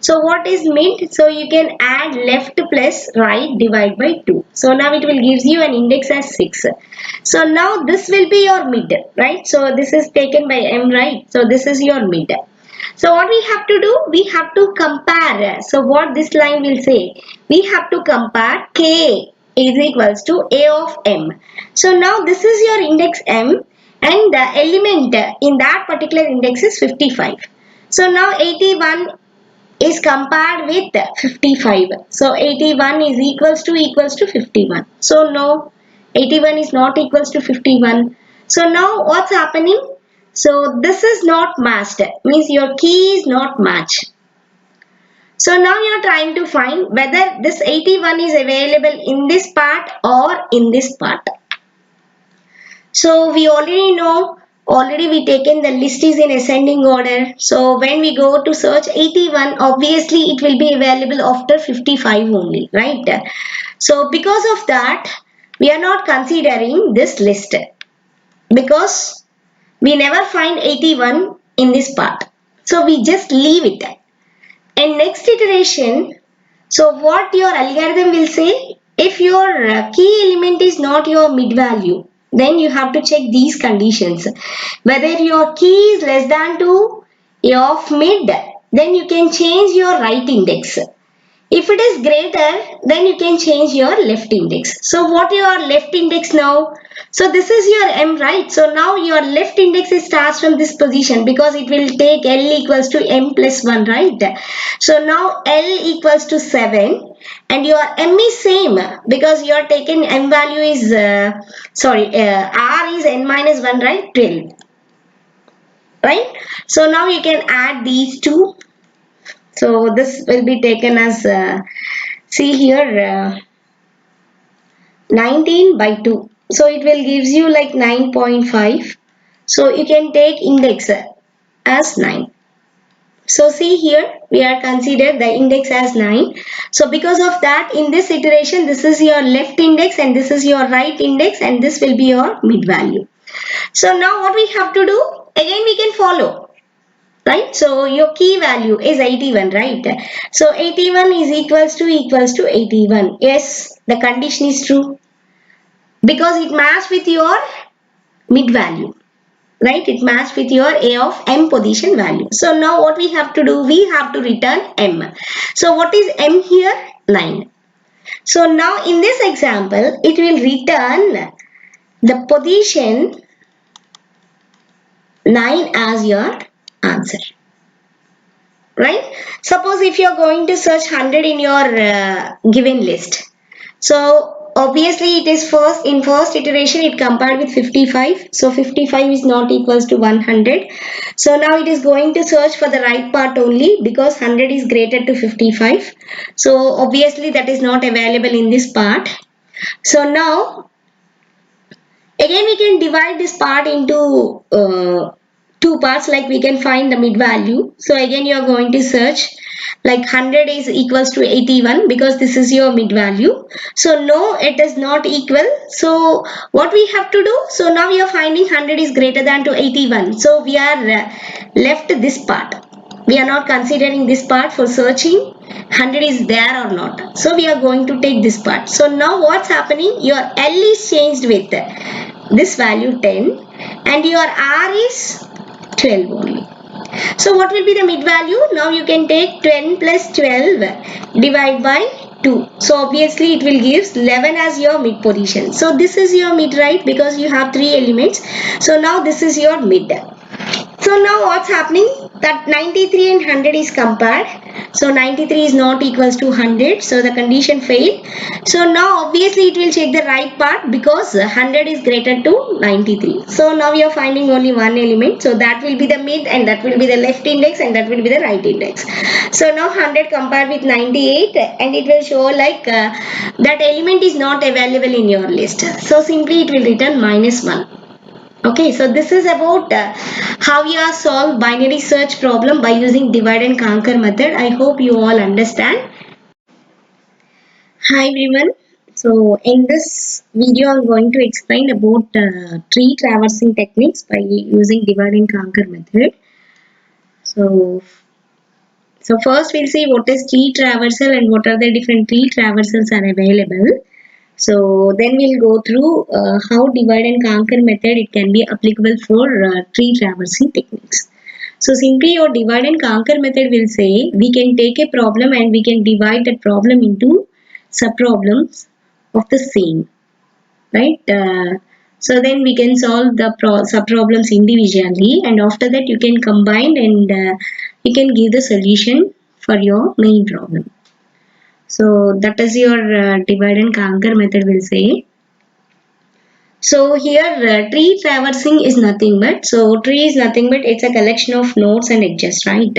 So what is mid? So you can add left plus right divide by 2. So now it will gives you an index as 6. So now this will be your mid, right? So this is taken by m, right? So this is your mid. So what we have to do? We have to compare. So what this line will say? We have to compare k is equals to a of m. So now this is your index m and the element in that particular index is 55. So now 81 is compared with 55. So 81 is equals to 51. So no, 81 is not equals to 51. So now what's happening? So this is not matched, means your key is not matched. So now you are trying to find whether this 81 is available in this part or in this part. So we already know, already we taken the list is in ascending order. So when we go to search 81, obviously it will be available after 55 only, right? So because of that, we are not considering this list because we never find 81 in this part. So we just leave it. And next iteration, so what your algorithm will say, if your key element is not your mid value, then you have to check these conditions. Whether your key is less than 2 of mid, then you can change your right index. If it is greater, then you can change your left index. So what your left index now? So this is your m, right? So now your left index starts from this position because it will take L equals to m plus 1, right? So now L equals to 7 and your m is same because you are taking m value is, R is n minus 1, right? 12. Right? So now you can add these two. So this will be taken as, see here, 19 by 2. So it will gives you like 9.5. So you can take index as 9. So see here, we are considered the index as 9. So because of that, in this iteration, this is your left index and this is your right index and this will be your mid value. So now what we have to do? Again we can follow. Right, so your key value is 81, right? So 81 is equals to 81. Yes, the condition is true because it matched with your mid value, right? It matched with your a of m position value. So now what we have to do, we have to return m. So what is m here? 9. So now in this example, it will return the position 9 as your answer. Right? Suppose if you are going to search 100 in your given list. So obviously it is first iteration it compared with 55, so 55 is not equals to 100. So now it is going to search for the right part only because 100 is greater to 55, so obviously that is not available in this part. So now again we can divide this part into two parts, like we can find the mid value. So again you are going to search, like 100 is equals to 81 because this is your mid value. So no, it is not equal. So what we have to do, so now we are finding 100 is greater than to 81, so we are left this part. We are not considering this part for searching 100 is there or not, so we are going to take this part. So now what's happening, your L is changed with this value 10 and your R is 12 only. So what will be the mid value? Now you can take 10 plus 12 divide by 2. So obviously it will give 11 as your mid position. So this is your mid, right? Because you have 3 elements. So now this is your mid. So now what's happening, that 93 and 100 is compared. So 93 is not equals to 100. So the condition failed. So now obviously it will check the right part because 100 is greater to 93. So now we are finding only one element. So that will be the mid and that will be the left index and that will be the right index. So now 100 compared with 98 and it will show like that element is not available in your list. So simply it will return -1. Okay, so this is about how you are solve binary search problem by using divide and conquer method. I hope you all understand. Hi everyone. So in this video, I'm going to explain about tree traversing techniques by using divide and conquer method. So, so first we'll see what is tree traversal and what are the different tree traversals are available. So then we'll go through how divide and conquer method it can be applicable for tree traversing techniques. So simply your divide and conquer method will say we can take a problem and we can divide that problem into subproblems of the same, right? So then we can solve the subproblems individually and after that you can combine and you can give the solution for your main problem. So that is your divide and conquer method will say. So here tree traversing is nothing but, so tree is nothing but it's a collection of nodes and edges, right?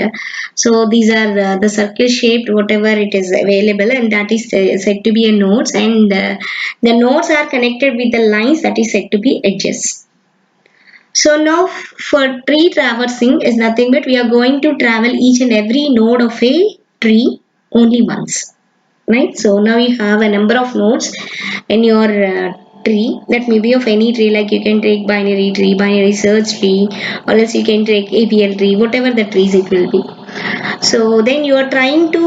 So these are the circle shaped whatever it is available and that is said to be a nodes, and the nodes are connected with the lines that is said to be edges. So now for tree traversing is nothing but we are going to travel each and every node of a tree only once. Right, so now you have a number of nodes in your tree, that may be of any tree, like you can take binary tree, binary search tree, or else you can take APL tree, whatever the trees it will be. So then you are trying to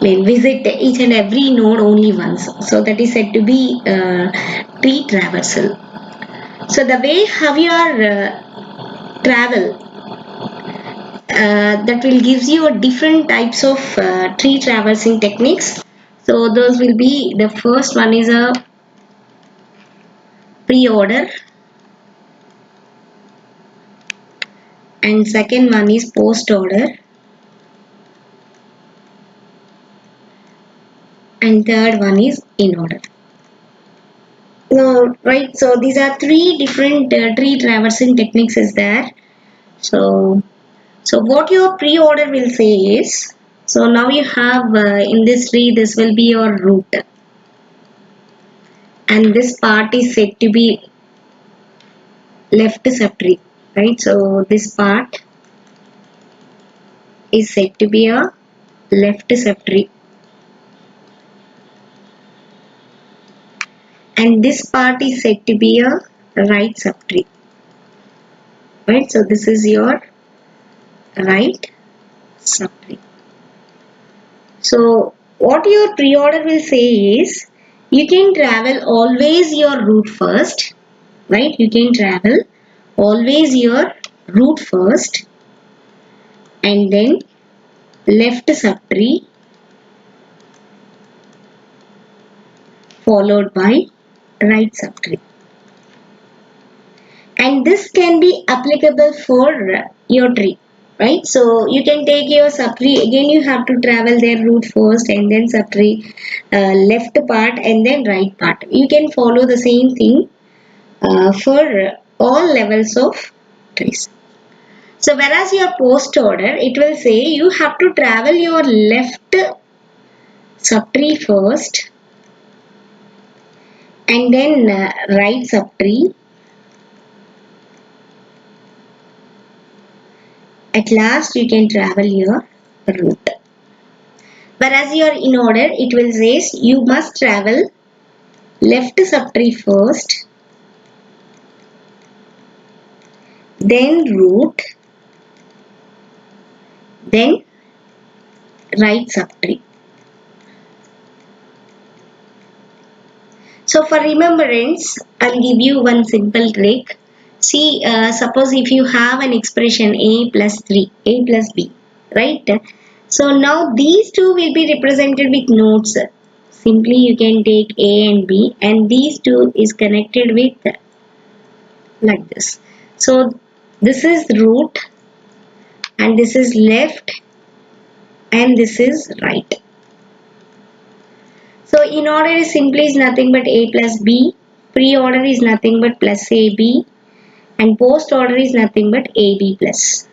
visit each and every node only once, so that is said to be tree traversal. So the way how you are travel, that will gives you a different types of tree traversing techniques. So those will be, the first one is a pre-order and second one is post-order and third one is in order. Now, right, so these are three different tree traversing techniques is there. So what your pre-order will say is, so now you have in this tree this will be your root and this part is said to be left subtree, right? So this part is said to be a left subtree and this part is said to be a right subtree, right? So this is your right subtree. So what your pre-order will say is, you can travel always your root first, right? You can travel always your root first and then left subtree followed by right subtree. And this can be applicable for your tree. right? So you can take your subtree, again you have to travel their root first and then subtree left part and then right part. You can follow the same thing for all levels of trees. So whereas your post order, it will say you have to travel your left subtree first and then right subtree. At last you can travel your root. Whereas your in order, it will say you must travel left subtree first, then root, then right subtree. So for remembrance, I'll give you one simple trick. See, suppose if you have an expression a plus 3, a plus b, right? So now these two will be represented with nodes. Simply you can take a and b and these two is connected with like this. So this is root and this is left and this is right. So in order is simply is nothing but a plus b, pre-order is nothing but plus ab and post order is nothing but ab plus.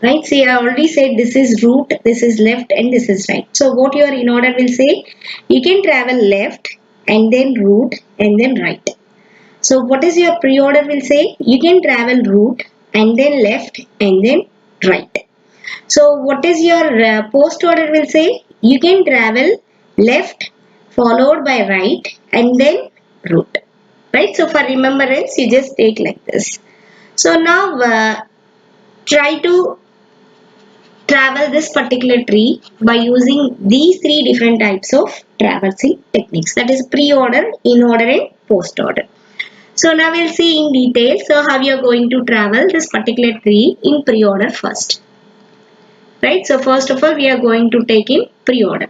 Right, see I already said this is root, this is left and this is right. So what your in order will say, you can travel left and then root and then right. So what is your pre-order will say, you can travel root and then left and then right. So what is your post order will say, you can travel left followed by right and then root. Right, so for remembrance you just take like this. So now try to travel this particular tree by using these three different types of traversing techniques, that is pre-order, in-order and post-order. So now we'll see in detail so how you are going to travel this particular tree in pre-order first. Right, so first of all we are going to take in pre-order.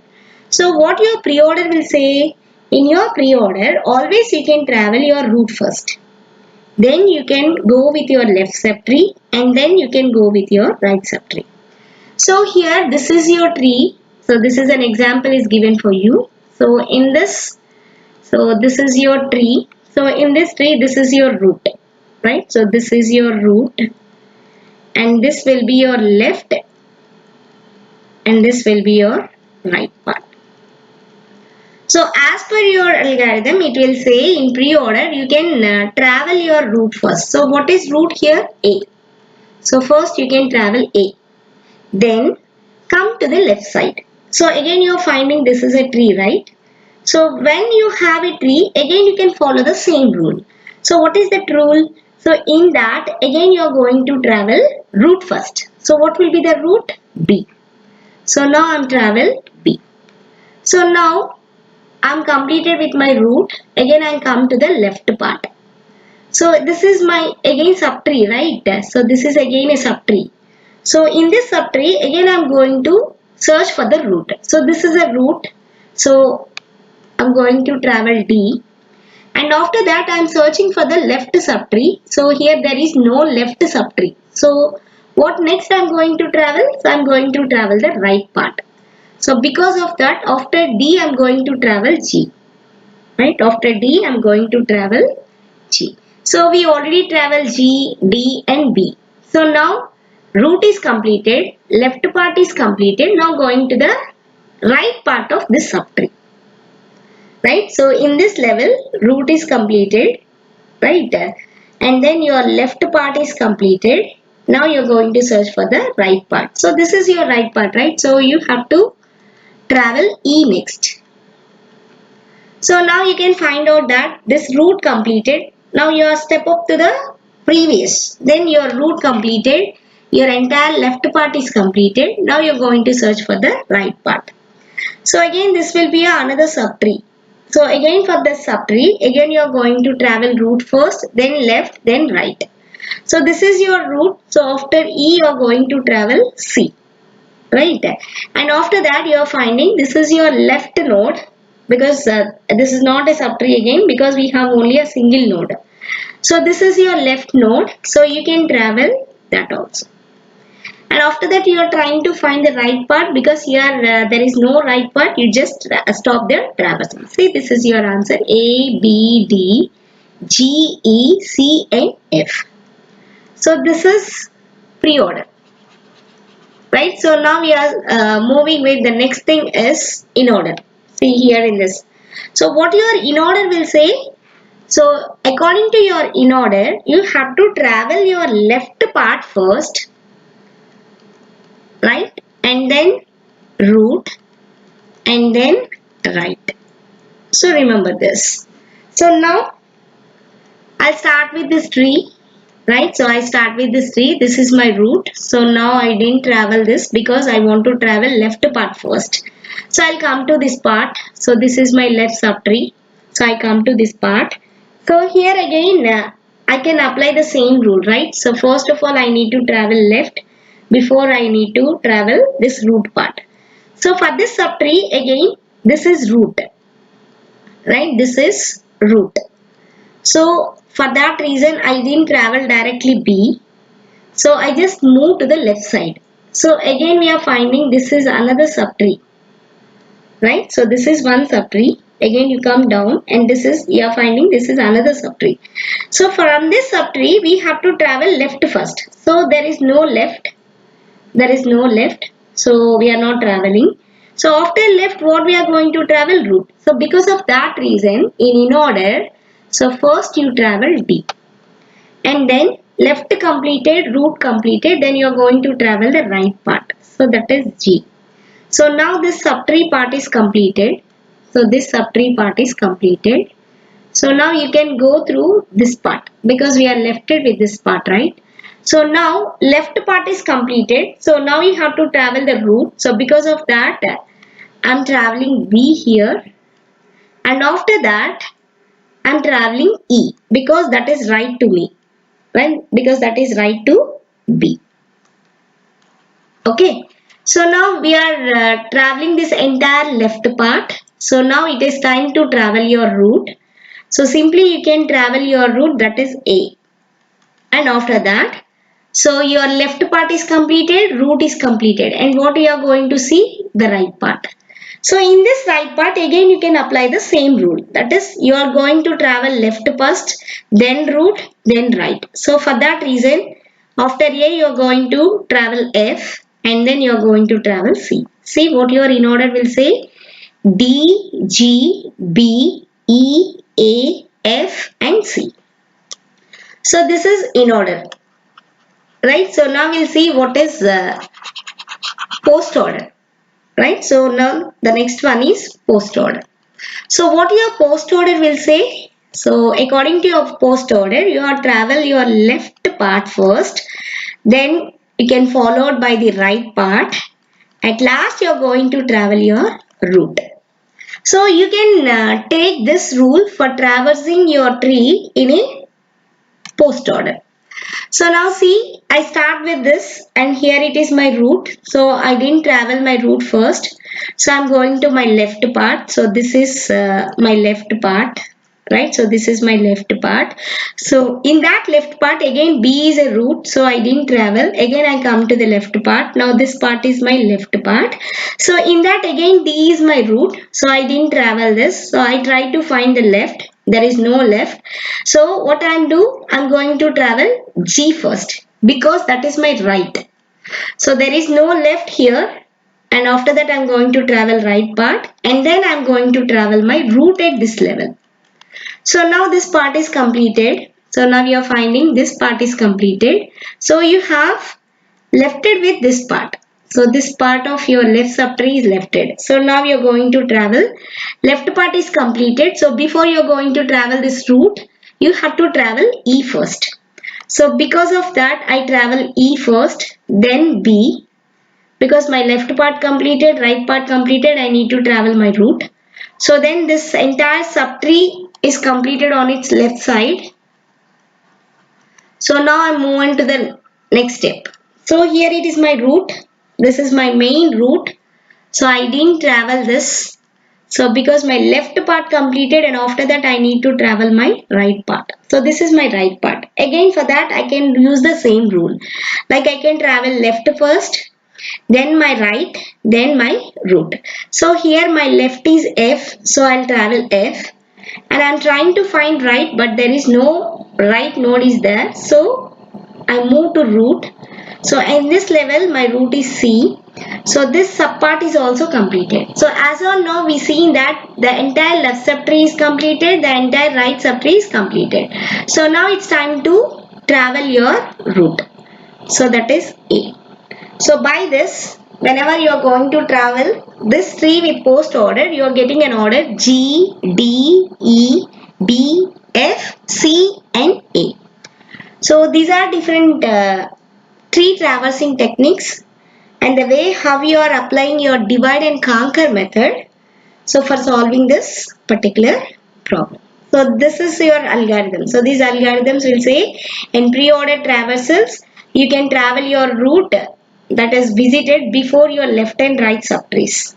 So what your pre-order will say, in your pre-order always you can travel your root first. Then you can go with your left subtree and then you can go with your right subtree. So here this is your tree. So this is an example is given for you. So in this, so this is your tree. So in this tree this is your root. Right. So this is your root and this will be your left and this will be your right part. So as per your algorithm it will say in pre-order you can travel your root first. So what is root here? A. So first you can travel A. Then come to the left side. So again you are finding this is a tree, right? So when you have a tree, again you can follow the same rule. So what is that rule? So in that again you are going to travel root first. So what will be the root? B. So now I am travel B. So now I am completed with my root. Again I come to the left part. So this is my again subtree, right? So this is again a subtree. So in this subtree again I am going to search for the root. So this is a root. So I am going to travel D. And after that I am searching for the left subtree. So here there is no left subtree. So what next I am going to travel? So I am going to travel the right part. So because of that after D I am going to travel G. Right? After D I am going to travel G. So we already travel G, D and B. So now root is completed, left part is completed. Now going to the right part of this subtree. Right. So in this level root is completed. Right. And then your left part is completed. Now you're going to search for the right part. So this is your right part. Right. So you have to travel E next. So now you can find out that this root completed. Now you step up to the previous. Then your root completed. Your entire left part is completed. Now you're going to search for the right part. So again this will be another subtree. So again for the subtree, again you are going to travel root first, then left, then right. So this is your root. So after E you are going to travel C. Right. And after that you are finding this is your left node. Because this is not a subtree again because we have only a single node. So this is your left node. So you can travel that also. and after that you are trying to find the right part, because here there is no right part, you just stop the traversal. See, this is your answer: A, B, D, G, E, C and F. So this is pre-order, right? So now we are moving with the next thing is in order. See here in this. So what your in order will say, so according to your in order, you have to travel your left part first, right? And then root and then right. So remember this. So now I'll start with this tree, right? So I start with this tree. This is my root. So now I didn't travel this because I want to travel left part first. So I'll come to this part. So this is my left subtree. So I come to this part. So here again I can apply the same rule, right? So first of all I need to travel left before I need to travel this root part. So for this subtree again, this is root, right? This is root. So for that reason I didn't travel directly B. So I just moved to the left side. So again we are finding this is another subtree, right? So this is one subtree. Again you come down and this is, you are finding this is another subtree. So from this subtree we have to travel left first. So there is no left. There is no left. So we are not traveling. So after left, what we are going to travel? Root. So because of that reason, in order, so first you travel D. And then left completed, root completed, then you are going to travel the right part. So that is G. So now this subtree part is completed. So this subtree part is completed. So now you can go through this part because we are lefted with this part, right? So now left part is completed. So now you have to travel the root. So because of that, I'm traveling B here. And after that, I'm traveling E because that is right to me. Right? Because that is right to B. Okay. So now we are traveling this entire left part. So now it is time to travel your root. So simply you can travel your root, that is A. And after that, so your left part is completed, root is completed, and what you are going to see? The right part. So in this right part again you can apply the same rule, that is you are going to travel left first, then root, then right. So for that reason after A you are going to travel F and then you are going to travel C. See what your in order will say: D, G, B, E, A, F and C. So this is in order, right? So now we'll see what is post order, right? So now the next one is post order. So what your post order will say? So according to your post order, you are travel your left part first, then you can followed by the right part. At last you are going to travel your root. So you can take this rule for traversing your tree in a post order. So now see, I start with this and here it is my root. So I didn't travel my root first. So I'm going to my left part. So this is my left part, right? So this is my left part. So in that left part again B is a root. So I didn't travel. Again I come to the left part. Now this part is my left part. So in that again D is my root. So I didn't travel this. So I try to find the left. There is no left. So what I'm going to travel G first because that is my right. So there is no left here, and after that I'm going to travel right part and then I'm going to travel my root at this level. So now this part is completed. So now we are finding this part is completed. So you have lefted with this part. So this part of your left subtree is lefted. So now you are going to travel. Left part is completed. So before you are going to travel this root, you have to travel E first. So because of that, I travel E first, then B. Because my left part completed, right part completed, I need to travel my root. So then this entire subtree is completed on its left side. So now I move on to the next step. So here it is my root. This is my main root. So I didn't travel this. So because my left part completed, and after that I need to travel my right part. So this is my right part. Again, for that I can use the same rule. Like I can travel left first, then my right, then my root. So here my left is F, so I'll travel F, and I'm trying to find right, but there is no right node is there, so I move to root. So in this level my root is C. So this subpart is also completed. So as on now we see that the entire left subtree is completed, the entire right subtree is completed. So now it's time to travel your root. So that is A. So by this, whenever you are going to travel this tree with post order, you are getting an order G, D, E, B, F, C and A. So these are different tree traversing techniques, and the way how you are applying your divide and conquer method. So for solving this particular problem. So this is your algorithm. So these algorithms will say in pre-ordered traversals, you can travel your route that is visited before your left and right subtrees.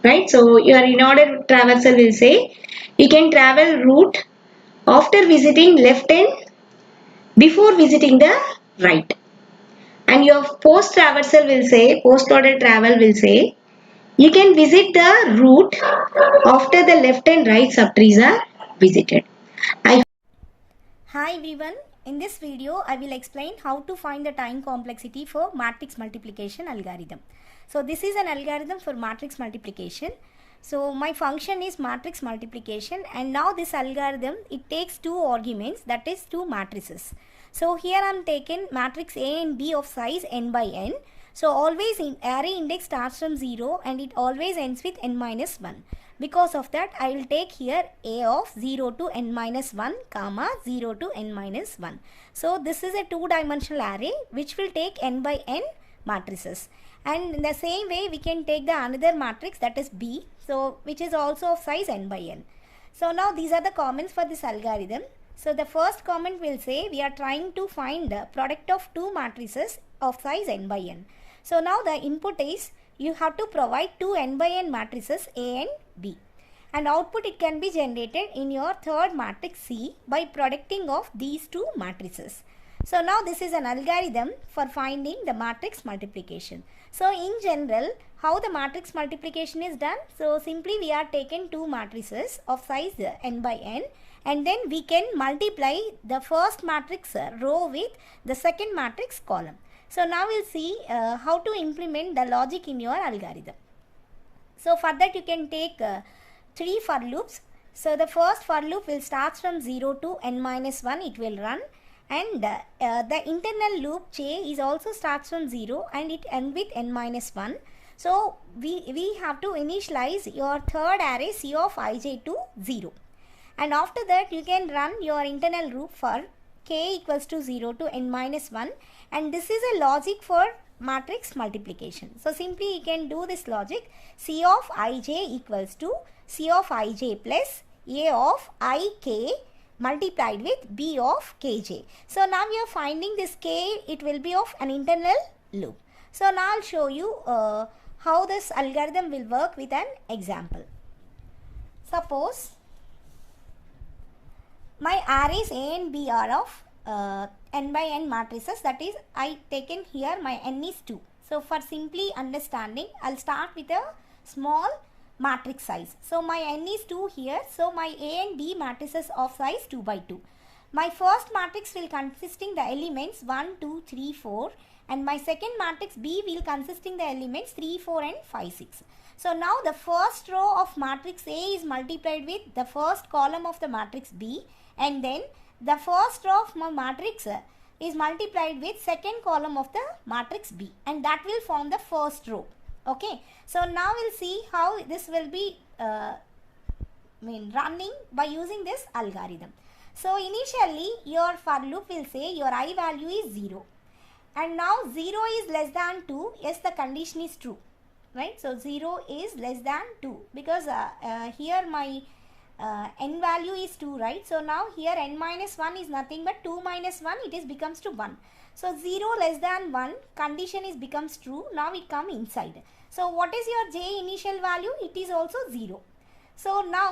Right? So your in-order traversal will say you can travel route after visiting left and before visiting the right. And your post traversal will say, post order travel will say, you can visit the route after the left and right subtrees are visited. Hi everyone, in this video I will explain how to find the time complexity for matrix multiplication algorithm. So this is an algorithm for matrix multiplication. So my function is matrix multiplication, and now this algorithm, it takes two arguments, that is two matrices. So here I am taking matrix A and B of size n by n. So always array index starts from 0 and it always ends with n minus 1. Because of that, I will take here A of 0 to n minus 1 comma 0 to n minus 1. So this is a two-dimensional array which will take n by n matrices. And in the same way, we can take the another matrix, that is B, so which is also of size n by n. So now these are the comments for this algorithm. So the first comment will say we are trying to find the product of two matrices of size n by n. So now the input is you have to provide two n by n matrices A and B, and output it can be generated in your third matrix C by producting of these two matrices. So now this is an algorithm for finding the matrix multiplication. So in general, how the matrix multiplication is done? So simply we are taking two matrices of size n by n, and then we can multiply the first matrix row with the second matrix column. So now we'll see how to implement the logic in your algorithm. So for that you can take three for loops. So the first for loop will start from 0 to n minus 1, it will run, and the internal loop J is also starts from 0 and it ends with n minus 1. So we have to initialize your third array C of ij to 0, and after that you can run your internal loop for k equals to 0 to n minus 1, and this is a logic for matrix multiplication. So simply you can do this logic, C of ij equals to C of ij plus A of ik multiplied with B of kj. So now we are finding this k, it will be of an internal loop. So now I'll show you how this algorithm will work with an example. Suppose my arrays A and B are of n by n matrices, that is I taken here my n is 2. So for simply understanding, I'll start with a small matrix size. So my n is 2 here, so my A and B matrices of size 2 by 2. My first matrix will consisting the elements 1, 2, 3, 4, and my second matrix B will consisting the elements 3, 4 and 5, 6. So now the first row of matrix A is multiplied with the first column of the matrix B, and then the first row of my matrix is multiplied with second column of the matrix B, and that will form the first row. Okay, so now we'll see how this will be running by using this algorithm. So initially your for loop will say your I value is 0, and now 0 is less than 2. Yes, the condition is true, right? So 0 is less than 2 because here my n value is 2, right? So now here n minus 1 is nothing but 2 minus 1, it is becomes to 1. So 0 less than 1 condition is becomes true. Now it come inside. So what is your j initial value? It is also 0. So now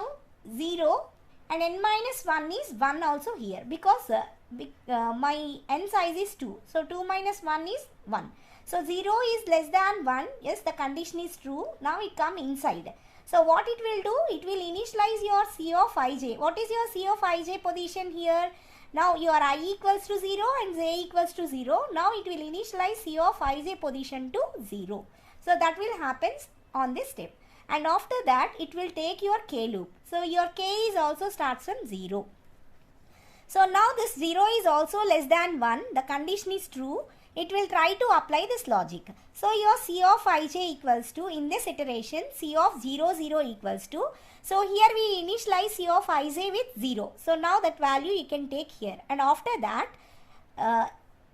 0 and n minus 1 is 1 also here, because my n size is 2. So 2 minus 1 is 1. So 0 is less than 1. Yes, the condition is true. Now it come inside. So what it will do? It will initialize your C of ij. What is your C of ij position here? Now your I equals to 0 and j equals to 0. Now it will initialize C of ij position to 0. So that will happen on this step. And after that it will take your k loop. So your k is also starts from 0. So now this 0 is also less than 1. The condition is true. It will try to apply this logic. So your C of ij equals to, in this iteration, C of 0, 0 equals to. So here we initialize C of ij with 0. So now that value you can take here. And after that,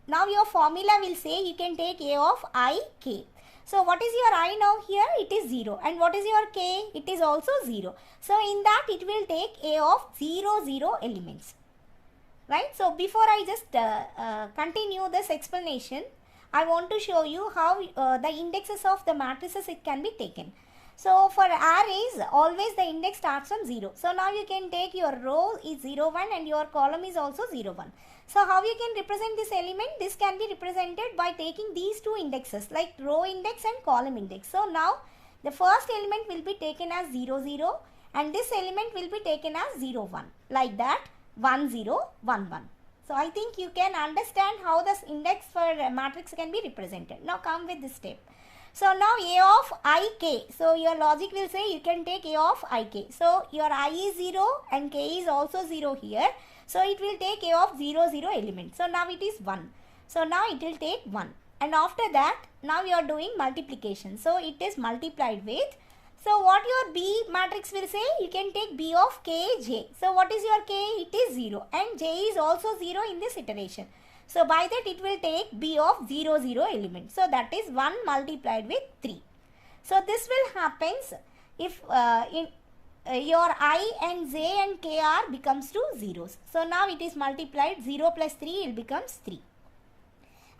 now your formula will say you can take A of I, k. So what is your I now here? It is 0. And what is your k? It is also 0. So in that it will take A of 0, 0 elements. Right? So before I just continue this explanation, I want to show you how the indexes of the matrices it can be taken. So for arrays, always the index starts from 0. So now you can take your row is 0, 1 and your column is also 0, 1. So how you can represent this element? This can be represented by taking these two indexes like row index and column index. So now the first element will be taken as 0, 0 and this element will be taken as 0, 1, like that. 1, 0, 1, 1. So I think you can understand how this index for a matrix can be represented. Now come with this step. So now A of ik. So your logic will say you can take A of ik. So your I is 0 and k is also 0 here. So it will take A of 0, 0 element. So now it is 1. So now it will take 1. And after that, now you are doing multiplication. So it is multiplied with. So what your B matrix will say? You can take B of k, j. So what is your k? It is 0 and j is also 0 in this iteration. So by that it will take B of 0, 0 element. So that is 1 multiplied with 3. So this will happen if your I and j and k r becomes to zeros. So now it is multiplied, 0 plus 3 it becomes 3.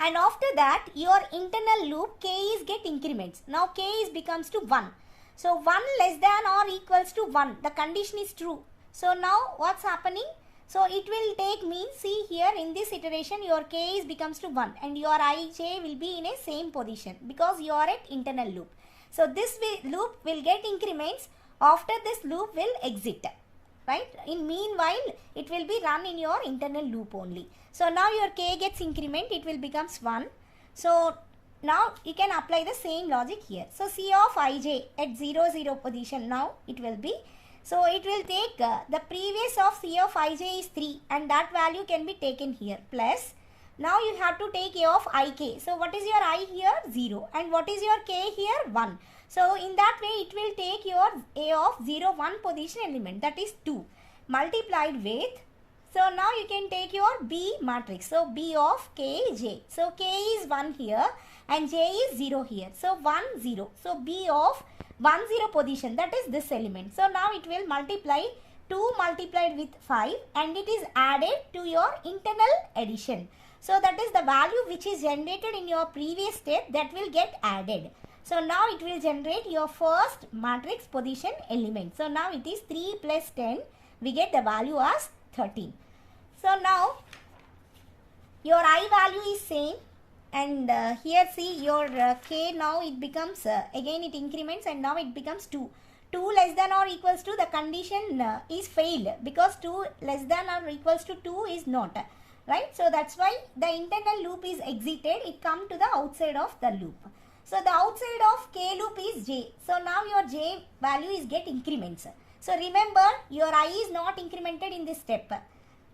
And after that your internal loop k is get increments. Now k is becomes to 1. So 1 less than or equals to 1. The condition is true. So now what's happening? So it will take means, see here in this iteration your k is becomes to 1 and your ij will be in a same position because you are at internal loop. So this loop will get increments. After this loop will exit. Right? In meanwhile it will be run in your internal loop only. So now your k gets increment. It will becomes 1. So now you can apply the same logic here. So C of ij at 0, 0 position now it will be. So it will take the previous of C of ij is 3 and that value can be taken here plus. Now you have to take A of ik. So what is your I here? 0. And what is your k here? 1. So in that way it will take your A of 0, 1 position element, that is 2 multiplied with. So now you can take your B matrix. So B of k, j. So k is 1 here and j is 0 here. So 1, 0. So B of 1, 0 position, that is this element. So now it will multiply 2 multiplied with 5 and it is added to your internal addition. So that is the value which is generated in your previous step that will get added. So now it will generate your first matrix position element. So now it is 3 plus 10. We get the value as 13. So now your I value is same. And here see your k now it becomes again it increments and now it becomes 2. 2 less than or equals to, the condition is failed because 2 less than or equals to 2 is not. Right? So that's why the internal loop is exited. It come to the outside of the loop. So the outside of k loop is j. So now your j value is get increments. So remember your I is not incremented in this step.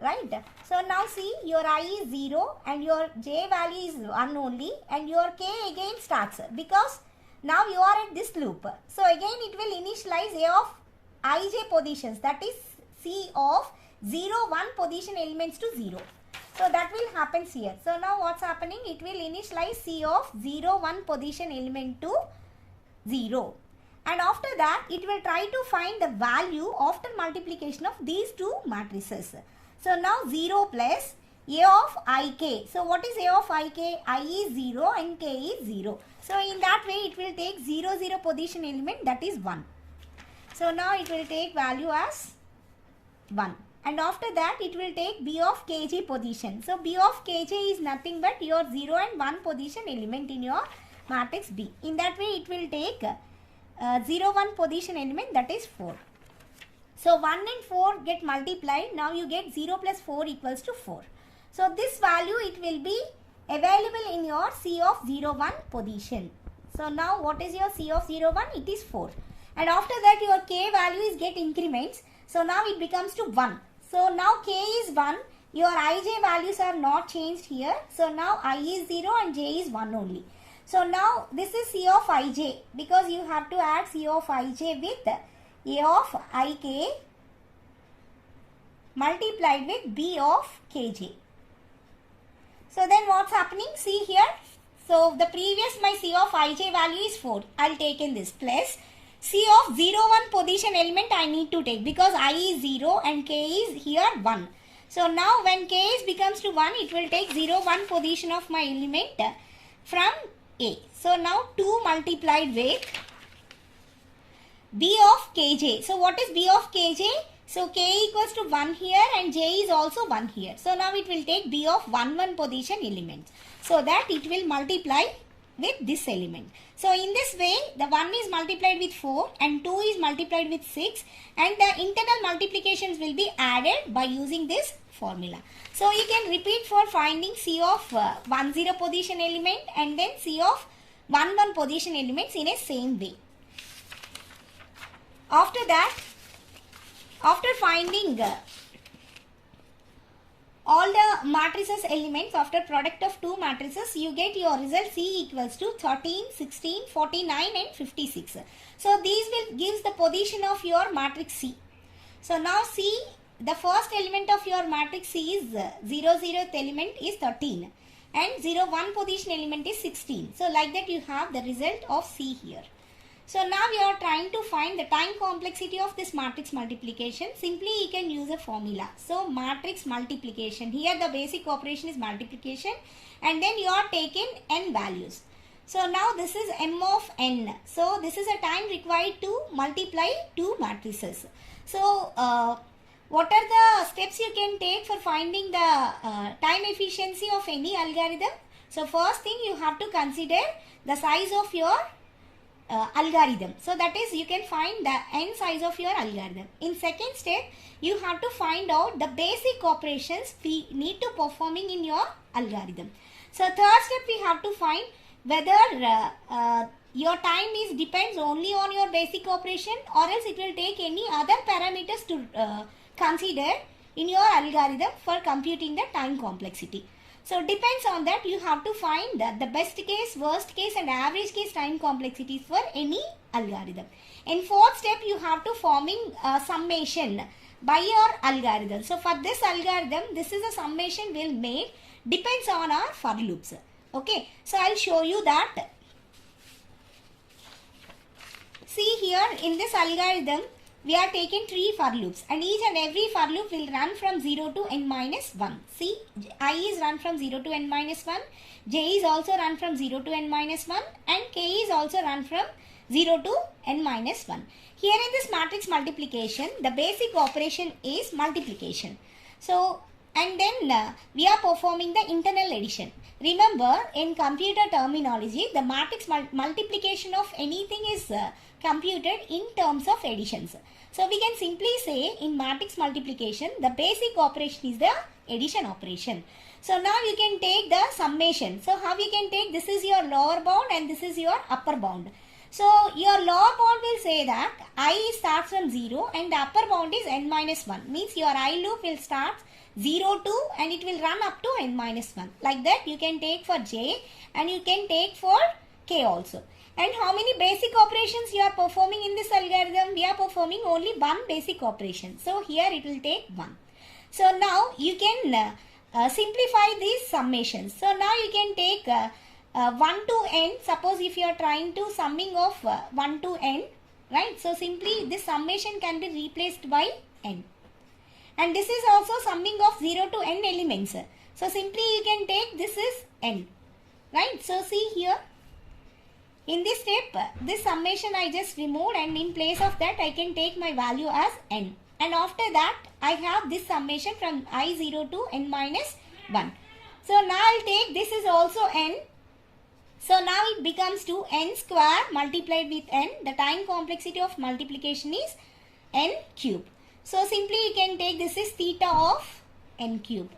Right? So now see your I is 0 and your j value is 1 only and your k again starts because now you are at this loop. So again it will initialize A of ij positions, that is C of 0, 1 position elements to 0. So that will happen here. So now what's happening? It will initialize C of 0, 1 position element to 0. And after that it will try to find the value after multiplication of these two matrices. So now 0 plus A of ik. So what is A of ik? I is 0 and k is 0. So in that way it will take 0, 0 position element, that is 1. So now it will take value as 1. And after that it will take B of kj position. So B of kj is nothing but your 0 and 1 position element in your matrix B. In that way it will take 0, 1 position element, that is 4. So 1 and 4 get multiplied. Now you get 0 plus 4 equals to 4. So this value it will be available in your C of 0, 1 position. So now what is your C of 0, 1? It is 4. And after that your k value is get increments. So now it becomes to 1. So now k is 1. Your ij values are not changed here. So now I is 0 and j is 1 only. So now this is C of ij, because you have to add C of ij with A of ik multiplied with B of kj. So then what's happening? See here. So the previous my C of ij value is 4. I'll take in this plus C of 0, 1 position element I need to take, because I is 0 and k is here 1. So now when k is becomes to 1, it will take 0, 1 position of my element from A. So now 2 multiplied with B of kj. So what is B of kj? So k equals to 1 here and j is also 1 here. So now it will take B of 1, 1 position element. So that it will multiply with this element. So in this way the 1 is multiplied with 4 and 2 is multiplied with 6, and the internal multiplications will be added by using this formula. So you can repeat for finding C of 1, 0 position element and then C of 1, 1 position elements in a same way. After that, after finding all the matrices elements, after product of two matrices, you get your result C equals to 13, 16, 49 and 56. So these will gives the position of your matrix C. So now see, the first element of your matrix C is 0, 0th element is 13 and 0, 1 position element is 16. So like that you have the result of C here. So now we are trying to find the time complexity of this matrix multiplication. Simply you can use a formula. So matrix multiplication, here the basic operation is multiplication and then you are taking n values. So now this is m of n. So this is a time required to multiply two matrices. So what are the steps you can take for finding the time efficiency of any algorithm? So first thing, you have to consider the size of your algorithm. So that is, you can find the n size of your algorithm. In second step, you have to find out the basic operations we need to performing in your algorithm. So third step, we have to find whether your time is depends only on your basic operation or else it will take any other parameters to consider in your algorithm for computing the time complexity. So depends on that, you have to find the best case, worst case and average case time complexities for any algorithm. In fourth step, you have to forming summation by your algorithm. So for this algorithm, this is a summation we'll make, depends on our for loops. Okay, so I'll show you that. See here, in this algorithm, we are taking 3 for loops and each and every for loop will run from 0 to n minus 1. See, I is run from 0 to n minus 1, j is also run from 0 to n minus 1 and k is also run from 0 to n minus 1. Here in this matrix multiplication, the basic operation is multiplication. So, and then we are performing the internal addition. Remember, in computer terminology, the matrix multiplication of anything is computed in terms of additions. So we can simply say in matrix multiplication, the basic operation is the addition operation. So now you can take the summation. So how you can take, this is your lower bound and this is your upper bound. So your lower bound will say that I starts from 0 and the upper bound is n minus 1. Means your I loop will start 0 to and it will run up to n minus 1. Like that you can take for j and you can take for k also. And how many basic operations you are performing in this algorithm? We are performing only one basic operation. So here it will take 1. So now you can simplify these summations. So now you can take 1 to n. Suppose if you are trying to summing of 1 to n, right? So simply this summation can be replaced by n. And this is also summing of 0 to n elements. So simply you can take this is n, right? So see here. In this step, this summation I just removed, and in place of that I can take my value as n. And after that I have this summation from I0 to n minus 1. So now I'll take this is also n. So now it becomes to n square multiplied with n. The time complexity of multiplication is n cube. So simply you can take this is theta of n cube.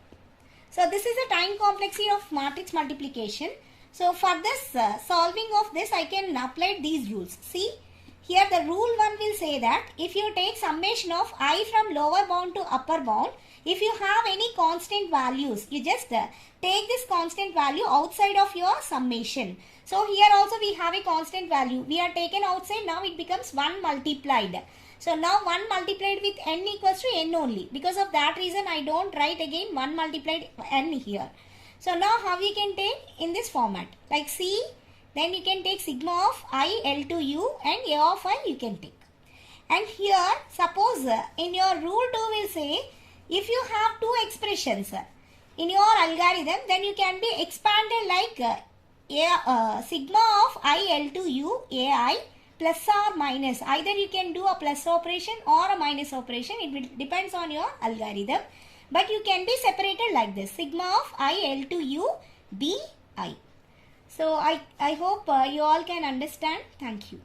So this is the time complexity of matrix multiplication. So for this solving of this, I can apply these rules. See, here the rule 1 will say that if you take summation of I from lower bound to upper bound, if you have any constant values, you just take this constant value outside of your summation. So here also we have a constant value. We are taken outside, now it becomes 1 multiplied. So now 1 multiplied with n equals to n only. Because of that reason I don't write again 1 multiplied n here. So now how we can take in this format, like C, then you can take sigma of I L to U and A of I you can take. And here suppose in your rule 2 will say if you have two expressions in your algorithm, then you can be expanded like sigma of I L to U AI plus or minus. Either you can do a plus operation or a minus operation. It will depends on your algorithm. But you can be separated like this. Sigma of I L to U B I. So I hope you all can understand. Thank you.